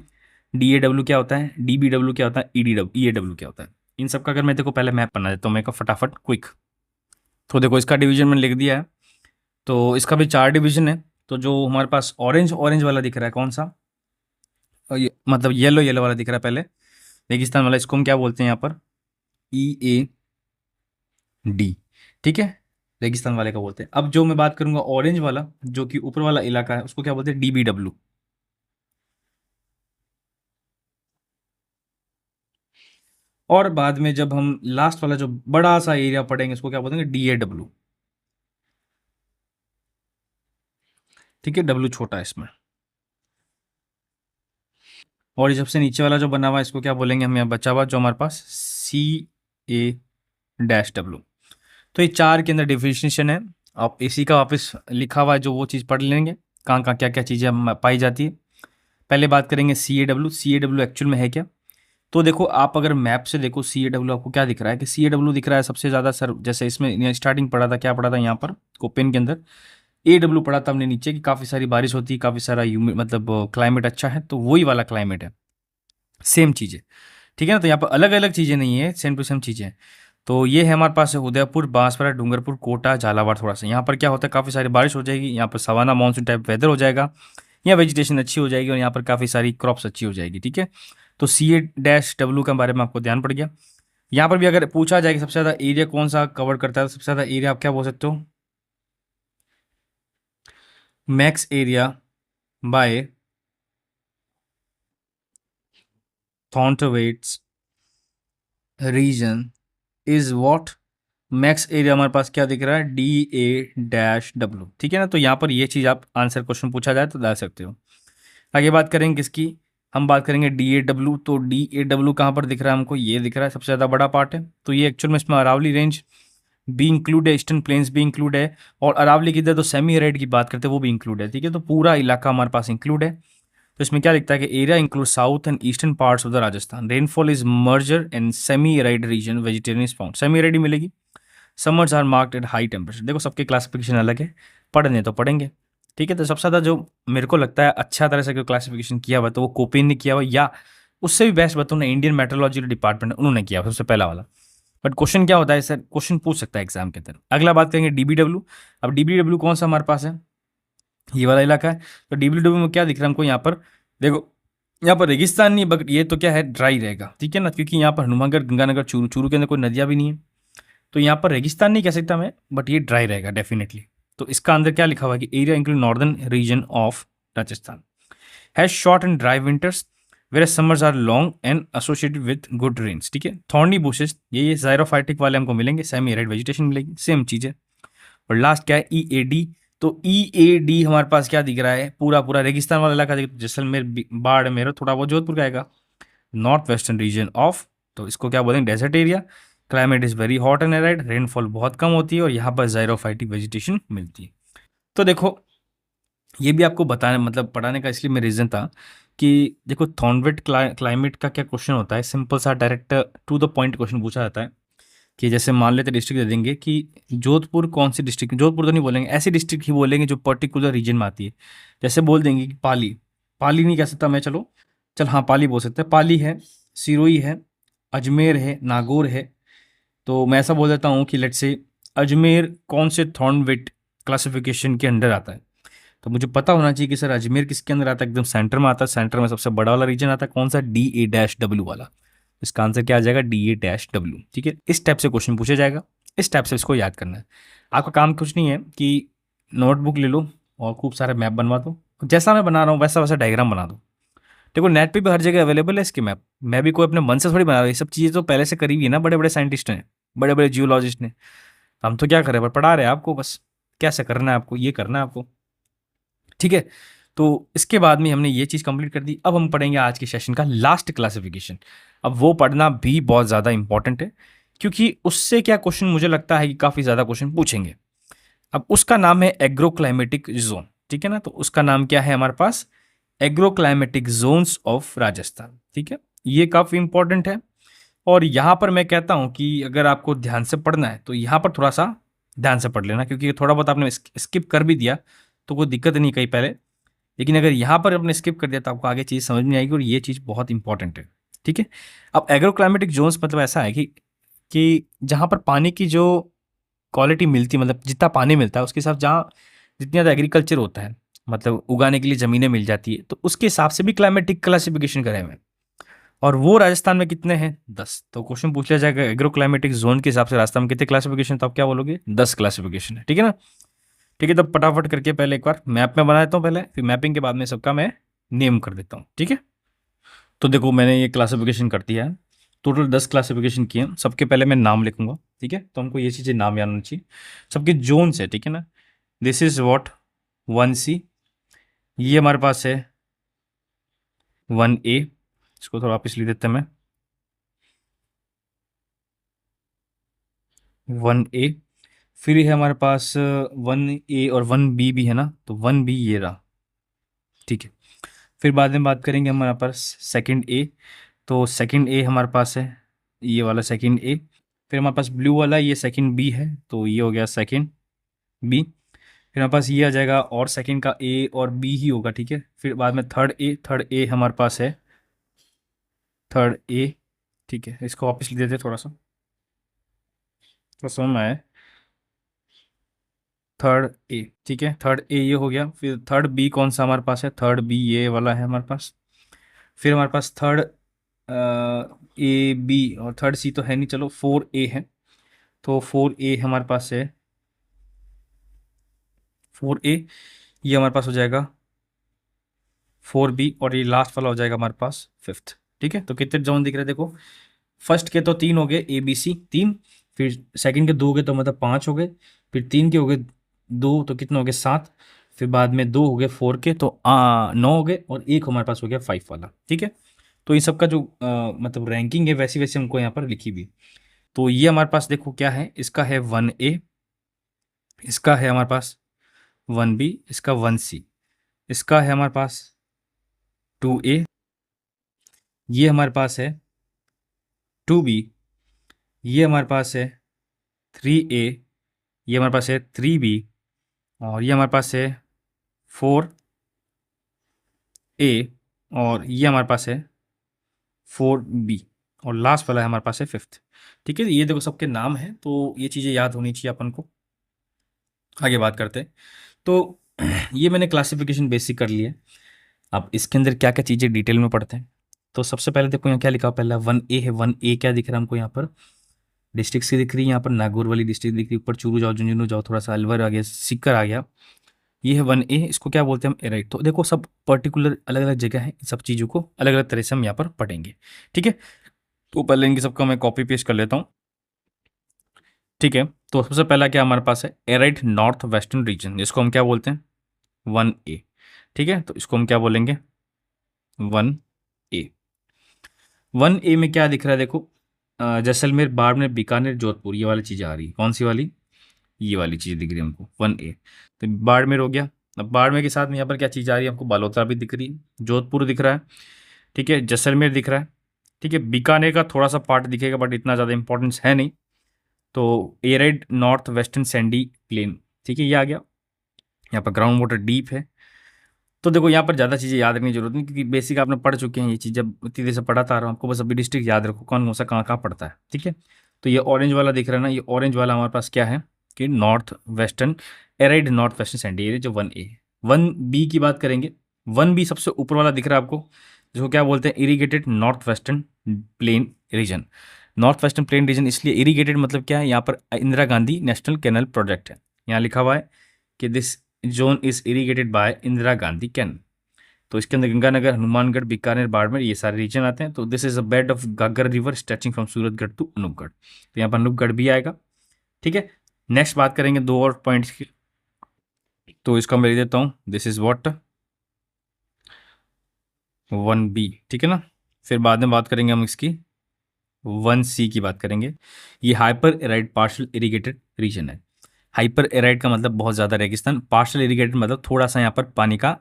DAW क्या होता है, DBW क्या होता है, EAW क्या होता है। इन सब का अगर मैं देखो पहले मैप बना देता हूँ मैं का फटाफट क्विक। तो देखो इसका डिवीजन मैंने लिख दिया है। तो इसका भी 4 डिवीजन है। तो जो हमारे पास ऑरेंज ऑरेंज वाला दिख रहा है, कौन सा, मतलब येलो येलो वाला दिख रहा है पहले, रेगिस्तान वाला, इसको हम क्या बोलते हैं यहाँ पर, EAD, ठीक है, रेगिस्तान वाले का बोलते हैं। अब जो मैं बात करूंगा ऑरेंज वाला, जो कि ऊपर वाला इलाका है, उसको क्या बोलते हैं, DBW। और बाद में जब हम लास्ट वाला जो बड़ा सा एरिया पढ़ेंगे उसको क्या बोलेंगे, DAW, ठीक है, W छोटा है इसमें। और ये सबसे नीचे वाला जो बना हुआ है इसको क्या बोलेंगे हम, यहाँ बचा हुआ जो हमारे पास, CA-W। तो ये 4 के अंदर डिफिनेशन है। आप इसी का वापस लिखा हुआ है जो वो चीज़ पढ़ लेंगे, कहाँ कहाँ क्या क्या चीज़ें पाई जाती है। पहले बात करेंगे CAW एक्चुअल में है क्या। तो देखो आप अगर मैप से देखो CAW आपको क्या दिख रहा है कि CAW दिख रहा है सबसे ज़्यादा सर, जैसे इसमें स्टार्टिंग पढ़ा था, क्या पढ़ा था यहाँ पर कोपेन के अंदर, AW पढ़ा था हमने नीचे, कि काफ़ी सारी बारिश होती है, काफ़ी सारा मतलब क्लाइमेट अच्छा है, तो वही वाला क्लाइमेट है, सेम चीज़ है, ठीक है ना। तो यहाँ पर अलग अलग चीज़ें नहीं है, सेम टू सेम चीज़ें हैं। तो ये है हमारे पास उदयपुर, बांसवाड़ा, डूंगरपुर, कोटा, झालावाड़। थोड़ा सा यहाँ पर क्या होता है, काफ़ी सारी बारिश हो जाएगी, यहाँ पर सवाना मानसून टाइप वेदर हो जाएगा, यहाँ वेजिटेशन अच्छी हो जाएगी, और यहाँ पर काफ़ी सारी क्रॉप्स अच्छी हो जाएगी, ठीक है। तो CA-W के बारे में आपको ध्यान पड़ गया। यहाँ पर भी अगर पूछा जाए कि सबसे ज़्यादा एरिया कौन सा कवर करता है, तो सबसे ज़्यादा एरिया आप क्या बोल सकते हो, max area by Thornthwaite's region is what, max area हमारे पास क्या दिख रहा है, DA-W, ठीक है ना। तो यहाँ पर ये चीज़ आप आंसर क्वेश्चन पूछा जाए तो डाल सकते हो। आगे बात करेंगे किसकी, हम बात करेंगे DAW। तो DAW कहाँ पर दिख रहा है हमको, ये दिख रहा है, सबसे ज़्यादा बड़ा पार्ट है। तो ये एक्चुअल में इसमें अरावली रेंज भी इंक्लूड है, ईस्टर्न प्लेन्स भी इंक्लूड है, और अरावली की इधर तो सेमी एरिड की बात करते हैं वो भी इंक्लूड है, ठीक है। तो पूरा इलाका हमारे पास इंक्लूड है। तो इसमें क्या लिखता है कि area include south and eastern parts of the Rajasthan, rainfall is meagre and semi arid region, vegetarian is found, semi arid मिलेगी, summers are marked at high temperature. देखो सबके क्लासिफिकेशन अलग है, पढ़ने तो पढ़ेंगे। ठीक है, तो सबसे ज़्यादा जो मेरे को लगता है अच्छा तरह से क्लासिफिकेशन किया हुआ तो वो कोपेन ने किया हुआ, या उससे भी बेस्ट बताऊँ ना, इंडियन मेट्रोलॉजी डिपार्टमेंट उन्होंने किया हुआ सबसे पहला वाला। बट क्वेश्चन क्या होता है सर, क्वेश्चन पूछ सकता है एग्जाम के अंदर। अगला बात करेंगे डीबीडब्ल्यू। अब डीबीडब्ल्यू कौन सा हमारे पास है, ये वाला इलाका है। तो डीबीडब्ल्यू में क्या दिख रहा है हमको यहाँ पर, देखो यहाँ पर रेगिस्तान नहीं, बट ये तो क्या है, ड्राई रहेगा, ठीक है ना, क्योंकि यहाँ पर हनुमानगढ़, गंगानगर, चूरू, चूरू के अंदर कोई नदियाँ भी नहीं है, तो यहाँ पर रेगिस्तान नहीं कह सकता मैं, बट ये ड्राई रहेगा डेफिनेटली। तो इसका अंदर क्या लिखा हुआ है कि area include northern region of Rajasthan has short and dry winters where summers are long and associated with good rains, ठीक है। थॉर्नी बुशेस, ये ज़ायरोफाइटिक वाले हमको मिलेंगे, सेमी एरिड वेजिटेशन मिलेगी, सेम चीज़ है। और लास्ट क्या है, ई ए डी। तो ई ए डी हमारे पास क्या दिख रहा है, पूरा पूरा रेगिस्तान वाला इलाका दिख, जैसलमेर, बाड़मेर, थोड़ा बहुत जोधपुर का आएगा, नॉर्थ वेस्टर्न रीजन ऑफ, तो इसको क्या बोलेंगे, desert area. Climate is very hot and arid, rainfall बहुत कम होती है और यहाँ पर ज़ायरोफाइटिक वेजिटेशन मिलती है। तो देखो ये भी आपको बताने मतलब पढ़ाने का इसलिए मेरा रीज़न था कि देखो थॉर्नवेट क्लाइमेट का क्या क्वेश्चन होता है, सिंपल सा direct to the point question पूछा जाता है कि जैसे मान लेते डिस्ट्रिक्ट दे देंगे कि जोधपुर कौन सी डिस्ट्रिक्ट, जोधपुर तो नहीं बोलेंगे, ऐसी डिस्ट्रिक्ट ही बोलेंगे जो पर्टिकुलर रीजन में आती है। जैसे बोल देंगे कि पाली, पाली नहीं कह सकता मैं, चलो चल हाँ पाली बोल सकते हैं, पाली है, सिरोही है, अजमेर है, नागौर है। तो मैं ऐसा बोल देता हूँ कि लेट्स से अजमेर कौन से थॉर्नवेट क्लासिफिकेशन के अंडर आता है। तो मुझे पता होना चाहिए कि सर अजमेर किसके अंदर आता है, एकदम सेंटर में आता है, सेंटर में सबसे बड़ा वाला रीजन आता है कौन सा, DA-W वाला। इसका आंसर क्या आ जाएगा, DA-W, ठीक है। इस टाइप से क्वेश्चन पूछा जाएगा, इस टाइप से इसको याद करना है। आपका काम कुछ नहीं है कि नोटबुक ले लो और खूब सारे मैप बनवा दो, जैसा मैं बना रहा हूँ वैसा वैसा डायग्राम बना दो। देखो नेट पे भी हर जगह अवेलेबल है इसके मैप, मैं भी कोई अपने मन से थोड़ी बना रहा हूँ, ये सब चीज़ें तो पहले से करी हुई है ना, बड़े बड़े साइंटिस्ट ने, बड़े बड़े जियोलॉजिस्ट ने। हम तो क्या करें, पर पढ़ा रहे हैं आपको बस, कैसे करना है आपको, ये करना है आपको, ठीक है। तो इसके बाद में हमने ये चीज़ कंप्लीट कर दी। अब हम पढ़ेंगे आज के सेशन का लास्ट क्लासिफिकेशन। अब वो पढ़ना भी बहुत ज़्यादा इंपॉर्टेंट है, क्योंकि उससे क्या क्वेश्चन मुझे लगता है कि काफ़ी ज़्यादा क्वेश्चन पूछेंगे। अब उसका नाम है एग्रोक्लाइमेटिक जोन, ठीक है ना। तो उसका नाम क्या है हमारे पास, एग्रोक्लाइमेटिक जोन्स ऑफ राजस्थान, ठीक है। ये काफ़ी इंपॉर्टेंट है। और यहाँ पर मैं कहता हूँ कि अगर आपको ध्यान से पढ़ना है तो यहाँ पर थोड़ा सा ध्यान से पढ़ लेना, क्योंकि थोड़ा बहुत आपने स्किप कर भी दिया तो कोई दिक्कत नहीं कहीं पहले, लेकिन अगर यहाँ पर आपने स्किप कर दिया तो आपको आगे चीज़ समझ नहीं आएगी, और ये चीज़ बहुत इंपॉर्टेंट है, ठीक है। अब एग्रोक्लाइमेटिक जोन्स मतलब ऐसा है कि जहाँ पर पानी की जो क्वालिटी मिलती है, मतलब जितना पानी मिलता है उसके हिसाब जहाँ जितनी ज़्यादा एग्रीकल्चर होता है, मतलब उगाने के लिए ज़मीनें मिल जाती है, तो उसके हिसाब से भी क्लाइमेटिक क्लासिफिकेशन करे हुए हैं। और वो राजस्थान में कितने हैं, 10। तो क्वेश्चन पूछ लिया जाएगा एग्रो क्लाइमेटिक जोन के हिसाब से राजस्थान में कितने क्लासिफिकेशन, तो आप क्या बोलोगे, 10 क्लासिफिकेशन है, ठीक है ना। ठीक है, तो फटाफट करके पहले एक बार मैप में बना देता हूँ पहले, फिर मैपिंग के बाद में सबका मैं नेम कर देता हूँ, ठीक है। तो देखो मैंने ये क्लासिफिकेशन कर दिया है, टोटल 10 क्लासिफिकेशन किए हैं। सबके पहले मैं नाम लिखूंगा, ठीक है, तो हमको ये चीज़ें नाम याद होना चाहिए, सबके जोन से, ठीक है ना। दिस इज वॉट 1C, ये हमारे पास है 1A, इसको थोड़ा वापस लिख देते हैं मैं, 1A। फिर है हमारे पास 1A और 1B भी है ना, तो 1B ये रहा, ठीक है। फिर बाद में बात करेंगे हमारे पास सेकंड ए, तो सेकंड ए हमारे पास है ये वाला सेकंड ए। फिर हमारे पास ब्लू वाला ये सेकंड बी है, तो ये हो गया सेकंड बी। फिर हमारे पास ये आ जाएगा, और सेकंड का ए और बी ही होगा, ठीक है। फिर बाद में थर्ड ए हमारे पास है, थर्ड ए, ठीक है। इसको वापस लिख देते हैं थोड़ा समझ में आए, थर्ड ए, ठीक है, थर्ड ए ये हो गया। फिर थर्ड बी कौन सा हमारे पास है, थर्ड बी ये वाला है हमारे पास। फिर हमारे पास थर्ड A B, और थर्ड C तो है नहीं, चलो 4A है, तो 4A हमारे पास है, 4A ये हमारे पास हो जाएगा 4B, और ये लास्ट वाला हो जाएगा हमारे पास फिफ्थ, ठीक है। तो कितने जोन दिख रहे हैं देखो, फर्स्ट के तो 3 हो गए, ABC 3, फिर सेकंड के 2 हो गए तो मतलब 5 हो गए, फिर 3 के हो गए 2 तो कितने हो गए 7, फिर बाद में 2 हो गए 4 के तो 9 हो गए, और एक हमारे पास हो गया 5 वाला, ठीक है। तो इन सब का जो मतलब रैंकिंग है वैसी वैसी हमको यहाँ पर लिखी हुई। तो ये हमारे पास देखो क्या है, इसका है 1A, इसका है हमारे पास 1B, इसका 1C, इसका है हमारे पास 2A, ये हमारे पास है 2B, ये हमारे पास है 3A, ये हमारे पास है 3B, और ये हमारे पास है 4A और ये हमारे पास है 4B और लास्ट वाला है हमारे पास है 5th। ठीक है, ये देखो सबके नाम है, तो ये चीज़ें याद होनी चाहिए अपन को। आगे बात करते हैं। तो ये मैंने क्लासिफिकेशन बेसिक कर लिया है। अब इसके अंदर क्या क्या चीज़ें डिटेल में पढ़ते हैं। तो सबसे पहले देखो यहाँ क्या लिखा हुआ, पहला 1A है। 1A क्या दिख रहा है हमको यहाँ पर, डिस्ट्रिक्ट की दिख रही है। यहाँ पर नागौर वाली डिस्ट्रिक्ट दिख रही है, ऊपर चूरू जाओ, झुंझुनू जाओ, थोड़ा सा अलवर आ गया, सीकर आ गया। ये है 1A, इसको क्या बोलते हैं हम, एराइट। तो देखो सब पर्टिकुलर अलग अलग जगह है, इन सब चीज़ों को अलग अलग तरह से हम यहाँ पर पढ़ेंगे। ठीक है, तो पहले इनके सबका मैं कॉपी पेस्ट कर लेता हूँ। ठीक है, तो सबसे पहला क्या हमारे पास है, एराइट नॉर्थ वेस्टर्न रीजन, जिसको हम क्या बोलते हैं 1A। ठीक है, तो इसको हम क्या बोलेंगे 1A। 1A में क्या दिख रहा है देखो, जैसलमेर, बाड़मेर, बीकानेर, जोधपुर, ये वाली चीज़ें आ रही है। कौन सी वाली, ये वाली चीज़ दिख रही है हमको 1A। तो बाड़मेर हो गया। अब बाड़मेर के साथ में यहाँ पर क्या चीज़ आ रही है हमको, बालोतरा भी दिख रही है, जोधपुर दिख रहा है, ठीक है, जैसलमेर दिख रहा है। ठीक है, बीकानेर का थोड़ा सा पार्ट दिखेगा बट इतना ज़्यादा इंपॉर्टेंस है नहीं। तो arid north western sandy plain, ठीक है, ये आ गया। यहाँ पर ग्राउंड वाटर डीप है। तो देखो यहाँ पर ज़्यादा चीज़ें याद रखने की जरूरत नहीं, क्योंकि बेसिक आपने पढ़ चुके हैं ये चीज़, जब इतनी देर से पढ़ाता आ रहा हूँ आपको, बस अभी डिस्ट्रिक्ट याद रखो कौन सा कहाँ कहाँ पड़ता है। ठीक है, तो ये ऑरेंज वाला दिख रहा है ना, ये ऑरेंज वाला हमारे पास क्या है कि north western, arid north western Sandy area, जो 1A है। 1B की बात करेंगे, 1B सबसे ऊपर वाला दिख रहा है आपको, जिसको क्या बोलते हैं, irrigated north western plain region. North western plain region इसलिए इरीगेटेड, मतलब क्या है, यहाँ पर Indira Gandhi national canal project है। यहाँ लिखा हुआ है कि this zone is irrigated by Indira Gandhi canal. तो इसके अंदर गंगानगर, हनुमानगढ़, बीकानेर, बाड़मेर, ये सारे रीजन आते हैं। तो this is a bed of Ghaggar river stretching from Suratgarh to Anupgarh. तो यहाँ पर अनूपगढ़ भी आएगा। ठीक है, नेक्स्ट बात करेंगे दो और पॉइंट्स की, तो इसको मैं लिख देता हूँ, दिस इज व्हाट 1B। ठीक है ना, फिर बाद में बात करेंगे हम इसकी 1C की बात करेंगे। ये hyper arid partial irrigated region है। हाइपर एराइड का मतलब बहुत ज़्यादा रेगिस्तान, पार्शियल इरीगेटेड मतलब थोड़ा सा यहाँ पर पानी का,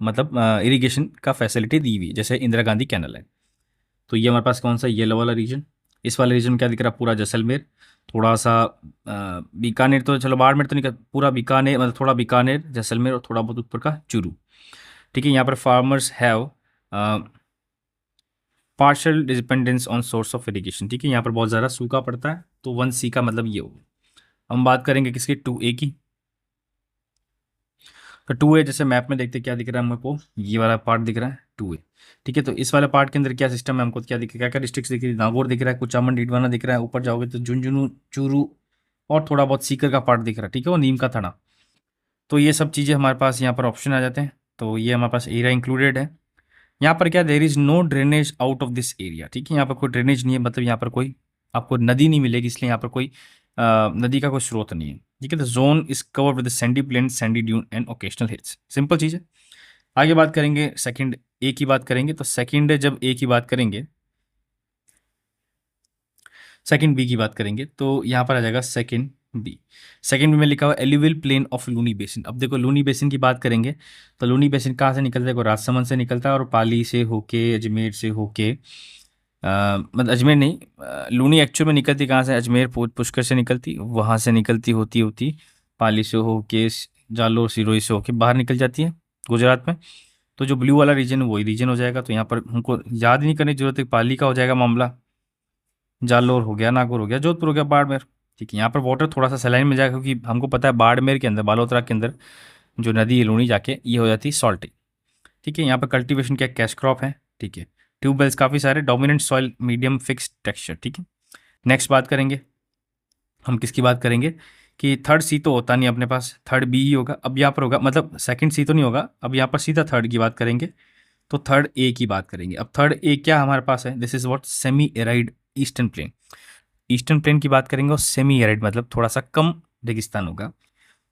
मतलब इरिगेशन का फैसिलिटी दी हुई है, जैसे इंदिरा गांधी कैनल है। तो ये हमारे पास कौन सा, येलो वाला रीजन। इस वाले रीजन में क्या दिख रहा है, पूरा जैसलमेर, थोड़ा सा बीकानेर, तो चलो बाड़मेर तो नहीं, पूरा बीकानेर, मतलब थोड़ा बीकानेर, जैसलमेर और थोड़ा बहुत ऊपर का चूरू। ठीक है, यहाँ पर farmers have partial dependence on source of irrigation. ठीक है, यहाँ पर बहुत ज़्यादा सूखा पड़ता है, तो 1C का मतलब ये होगा। हम बात करेंगे किसकी, 2A की। तो 2A जैसे मैप में देखते क्या दिख रहा है हमको, ये वाला पार्ट दिख रहा है 2A। ठीक है, तो इस वाले पार्ट के अंदर क्या सिस्टम है, हमको क्या दिख, क्या क्या डिस्ट्रिक्ट दिख रही है, नागौर दिख रहा है, कुचामन, डीडवाना दिख रहा है, ऊपर जाओगे तो झुंझुनू, चूरू और थोड़ा बहुत सीकर का पार्ट दिख रहा है। ठीक है, वो नीम का थड़ा। तो ये सब चीज़ें हमारे पास यहाँ पर ऑप्शन आ जाते हैं। तो ये हमारे पास एरिया इंक्लूडेड है। यहाँ पर क्या, there is no drainage out of this area. ठीक है, यहाँ पर कोई ड्रेनेज नहीं है, मतलब यहाँ पर कोई आपको नदी नहीं मिलेगी, इसलिए यहाँ पर कोई नदी का कोई स्रोत नहीं है। ठीक है, the zone is covered with sandy plain, sandy dune and occasional hills. Simple चीज़ है। आगे बात करेंगे सेकंड ए की बात करेंगे, तो सेकंड जब ए की बात करेंगे, सेकंड बी की बात करेंगे, तो यहाँ पर आ जाएगा सेकंड बी। सेकंड बी में लिखा हुआ alluvial plain of Luni basin. अब देखो लूनी बेसिन की बात करेंगे, तो लूनी बेसिन कहाँ से निकलता है, देखो राजसमंद से निकलता है और पाली से होके, अजमेर से होके, मतलब अजमेर नहीं, लूनी एक्चुअल में निकलती कहाँ से, अजमेर पुष्कर से निकलती, वहाँ से निकलती होती होती पाली से होके, जालोर सिरोही से होके बाहर निकल जाती है गुजरात में। तो जो ब्लू वाला रीजन है वही रीजन हो जाएगा। तो यहाँ पर हमको याद नहीं करने की जरूरत है, पाली का हो जाएगा मामला, जालोर हो गया, नागौर हो गया, जोधपुर हो गया, बाड़मेर। ठीक है, यहाँ पर वाटर थोड़ा सा सलाइन मिल जाएगा, क्योंकि हमको पता है बाड़मेर के अंदर, बालोतरा के अंदर जो नदी है लूनी जाके, ये हो जाती है सॉल्टी। ठीक है, यहाँ पर कल्टीवेशन क्या, कैश क्रॉप है। ठीक है, ट्यूबवेल्स काफ़ी सारे, dominant soil, medium fixed texture. ठीक है, नेक्स्ट बात करेंगे हम किसकी बात करेंगे कि थर्ड सी तो होता नहीं अपने पास, थर्ड बी ही होगा। अब यहाँ पर होगा, मतलब सेकंड सी तो नहीं होगा, अब यहाँ पर सीधा थर्ड की बात करेंगे, तो थर्ड ए की बात करेंगे। अब थर्ड ए क्या हमारे पास है, this is what semi arid eastern plane. Eastern plane की बात करेंगे और सेमी एराइड मतलब थोड़ा सा कम रेगिस्तान होगा।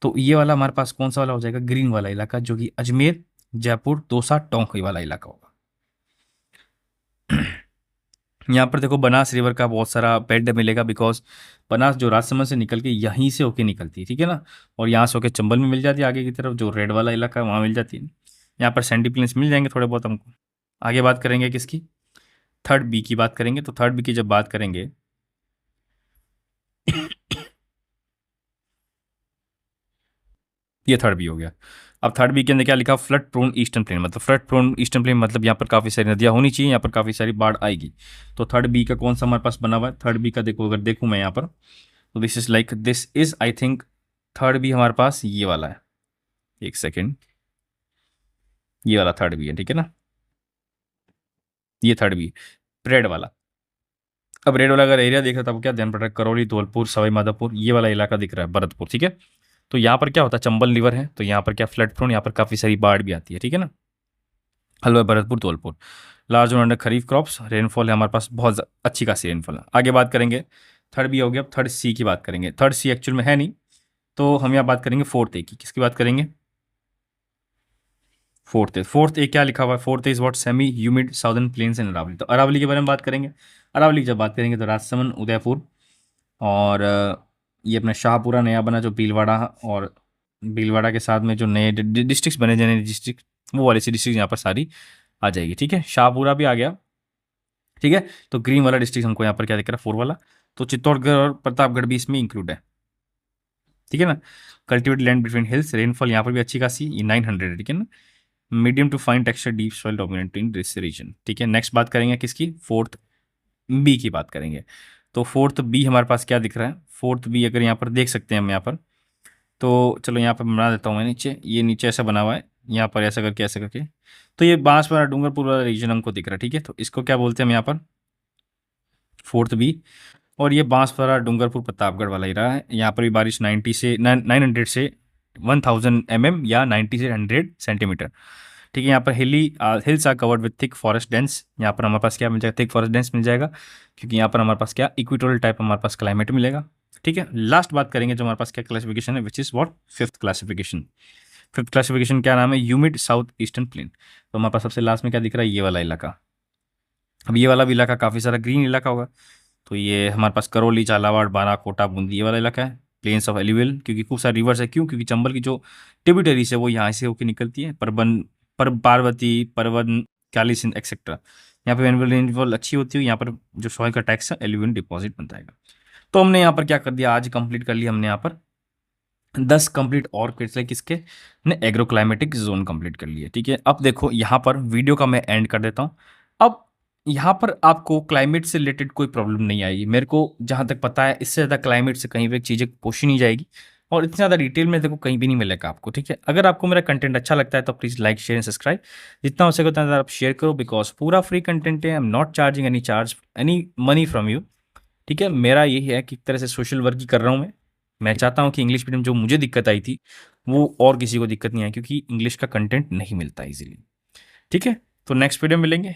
तो ये वाला हमारे पास कौन सा वाला हो जाएगा, ग्रीन वाला इलाका, जो कि अजमेर, जयपुर, दौसा, टोंक वाला इलाका होगा। यहाँ पर देखो बनास रिवर का बहुत सारा बेड मिलेगा, बिकॉज बनास जो राजसमंद से निकल के यहीं से होके निकलती है। ठीक है ना, और यहाँ से होके चंबल में मिल जाती है, आगे की तरफ जो रेड वाला इलाका है वहाँ मिल जाती है। यहाँ पर सैंडी प्लेन्स मिल जाएंगे थोड़े बहुत हमको। आगे बात करेंगे किसकी, थर्ड बी की बात करेंगे। तो थर्ड बी की जब बात करेंगे ये थर्ड बी हो गया। अब थर्ड बी के अंदर क्या लिखा, फ्लड प्रोन ईस्टर्न प्लेन, मतलब फ्लड प्रोन ईस्टर्न प्लेन मतलब यहाँ पर काफ़ी सारी नदियाँ होनी चाहिए, यहाँ पर काफ़ी सारी बाढ़ आएगी। तो थर्ड बी का कौन सा हमारे पास बना हुआ है, थर्ड बी का देखो, अगर देखूँ मैं यहाँ पर, तो this is like, this is I think third B हमारे पास ये वाला है, एक सेकेंड, ये वाला थर्ड बी है, ठीक है ना, ये थर्ड बी रेड वाला। अब रेड वाला अगर एरिया देख रहा था, आपको क्या ध्यान पड़ रहा है, करौली, धौलपुर, सवाई माधोपुर, ये वाला इलाका दिख रहा है, भरतपुर, ठीक है। तो यहाँ पर क्या होता है, चंबल रिवर है, तो यहाँ पर क्या फ्लड प्रोन, यहाँ पर काफ़ी सारी बाढ़ भी आती है, ठीक है ना। हलवा, भरतपुर, धौलपुर, लार्ज अंडर खरीफ क्रॉप्स, रेनफॉल है हमारे पास बहुत अच्छी खासी रेनफॉल है। आगे बात करेंगे, थर्ड बी हो गया, अब थर्ड सी की बात करेंगे। थर्ड सी एक्चुअल में है नहीं, तो हम यहाँ बात करेंगे फोर्थ ए की। किसकी बात करेंगे, फोर्थ ए। फोर्थ ए क्या लिखा हुआ है, fourth A is what, semi humid southern plains and Aravalli. तो अरावली के बारे में बात करेंगे। अरावली की जब बात करेंगे तो राजसमंद, उदयपुर, और ये अपना शाहपुरा नया बना जो भीलवाड़ा, और भीलवाड़ा के साथ में जो नए डिस्ट्रिक्ट बने, नए डिस्ट्रिक्ट, वो वाली सी डिस्ट्रिक्ट यहाँ पर सारी आ जाएगी, ठीक है। शाहपुरा भी आ गया, ठीक है। तो ग्रीन वाला डिस्ट्रिक्ट हमको यहाँ पर क्या दिख रहा है, 4 वाला। तो चित्तौड़गढ़ और प्रतापगढ़ भी इसमें इंक्लूड है, ठीक है ना। Cultivated land between hills, rainfall यहाँ पर भी अच्छी खासी, ये 900 है, ठीक है ना। Medium to fine texture, deep soil dominate in this region, ठीक है। नेक्स्ट बात करेंगे किसकी, फोर्थ बी की बात करेंगे। तो फोर्थ बी हमारे पास क्या दिख रहा है, फोर्थ बी अगर यहाँ पर देख सकते हैं हम यहाँ पर, तो चलो यहाँ पर बना देता हूँ मैं नीचे, ये नीचे ऐसा बना हुआ है, यहाँ पर ऐसा करके ऐसा करके, तो ये बांसवाड़ा डूंगरपुर वाला रीजन हमको दिख रहा है, ठीक है। तो इसको क्या बोलते हैं हम यहाँ पर, फोर्थ बी। और ये बांसवाड़ा डूंगरपुर प्रतापगढ़ वाला ही रहा है। यहाँ पर भी बारिश 90 से 900 से 1000 mm या 90 से 100 सेंटीमीटर, ठीक है। यहाँ पर hills are covered with thick forest dense, यहाँ पर हमारे पास क्या मिल जाएगा, थिक फॉरेस्ट डेंस मिल जाएगा, क्योंकि यहाँ पर हमारे पास क्या इक्वेटोरियल टाइप हमारे पास क्लाइमेट मिलेगा, ठीक है। लास्ट बात करेंगे जो हमारे पास क्या क्लासिफिकेशन है, which is what, fifth classification. Fifth classification क्या नाम है, ह्यूमिड साउथ ईस्टर्न प्लेन। तो हमारे पास सबसे लास्ट में क्या दिख रहा है, ये वाला इलाका। अब ये वाला भी इलाका काफ़ी सारा ग्रीन इलाका होगा, तो ये हमारे पास करौली, झालावाड़, बाराकोटा, बूंदी, ये वाला इलाका है। प्लेन्स ऑफ एल्यूवियल, क्योंकि खूब सारे रिवर्स है, क्यों, क्योंकि चंबल की जो ट्रिब्यूटरीज है वो यहाँ से होकर निकलती है, पार्वती, परवन, काली सिंध एक्सेट्रा। यहाँ पे एनुअल रेनफॉल अच्छी होती है, यहाँ पर जो सॉइल का टैक्स है एल्यूवियल डिपॉजिट बनता है। तो हमने यहाँ पर क्या कर दिया, आज कंप्लीट कर लिया हमने यहाँ पर 10 कंप्लीट और क्विज किसके ने एग्रो क्लाइमेटिक जोन कंप्लीट कर लिए, ठीक है। अब देखो यहाँ पर वीडियो का मैं एंड कर देता हूँ। अब यहाँ पर आपको क्लाइमेट से रिलेटेड कोई प्रॉब्लम नहीं आएगी, मेरे को जहाँ तक पता है इससे ज़्यादा क्लाइमेट से कहीं भी चीज़ें पूछी नहीं जाएगी, और इतनी ज़्यादा डिटेल में देखो कहीं भी नहीं मिलेगा आपको, ठीक है। अगर आपको मेरा कंटेंट अच्छा लगता है तो please like, share and subscribe, जितना हो सके उतना ज़्यादा आप शेयर करो, बिकॉज पूरा फ्री कंटेंट है, I am not charging any money from you, ठीक है। मेरा यही है कि एक तरह से सोशल वर्क ही कर रहा हूँ मैं चाहता हूँ कि इंग्लिश मीडियम जो मुझे दिक्कत आई थी वो और किसी को दिक्कत नहीं आई, क्योंकि इंग्लिश का कंटेंट नहीं मिलता इजीली, ठीक है। तो नेक्स्ट वीडियो में मिलेंगे।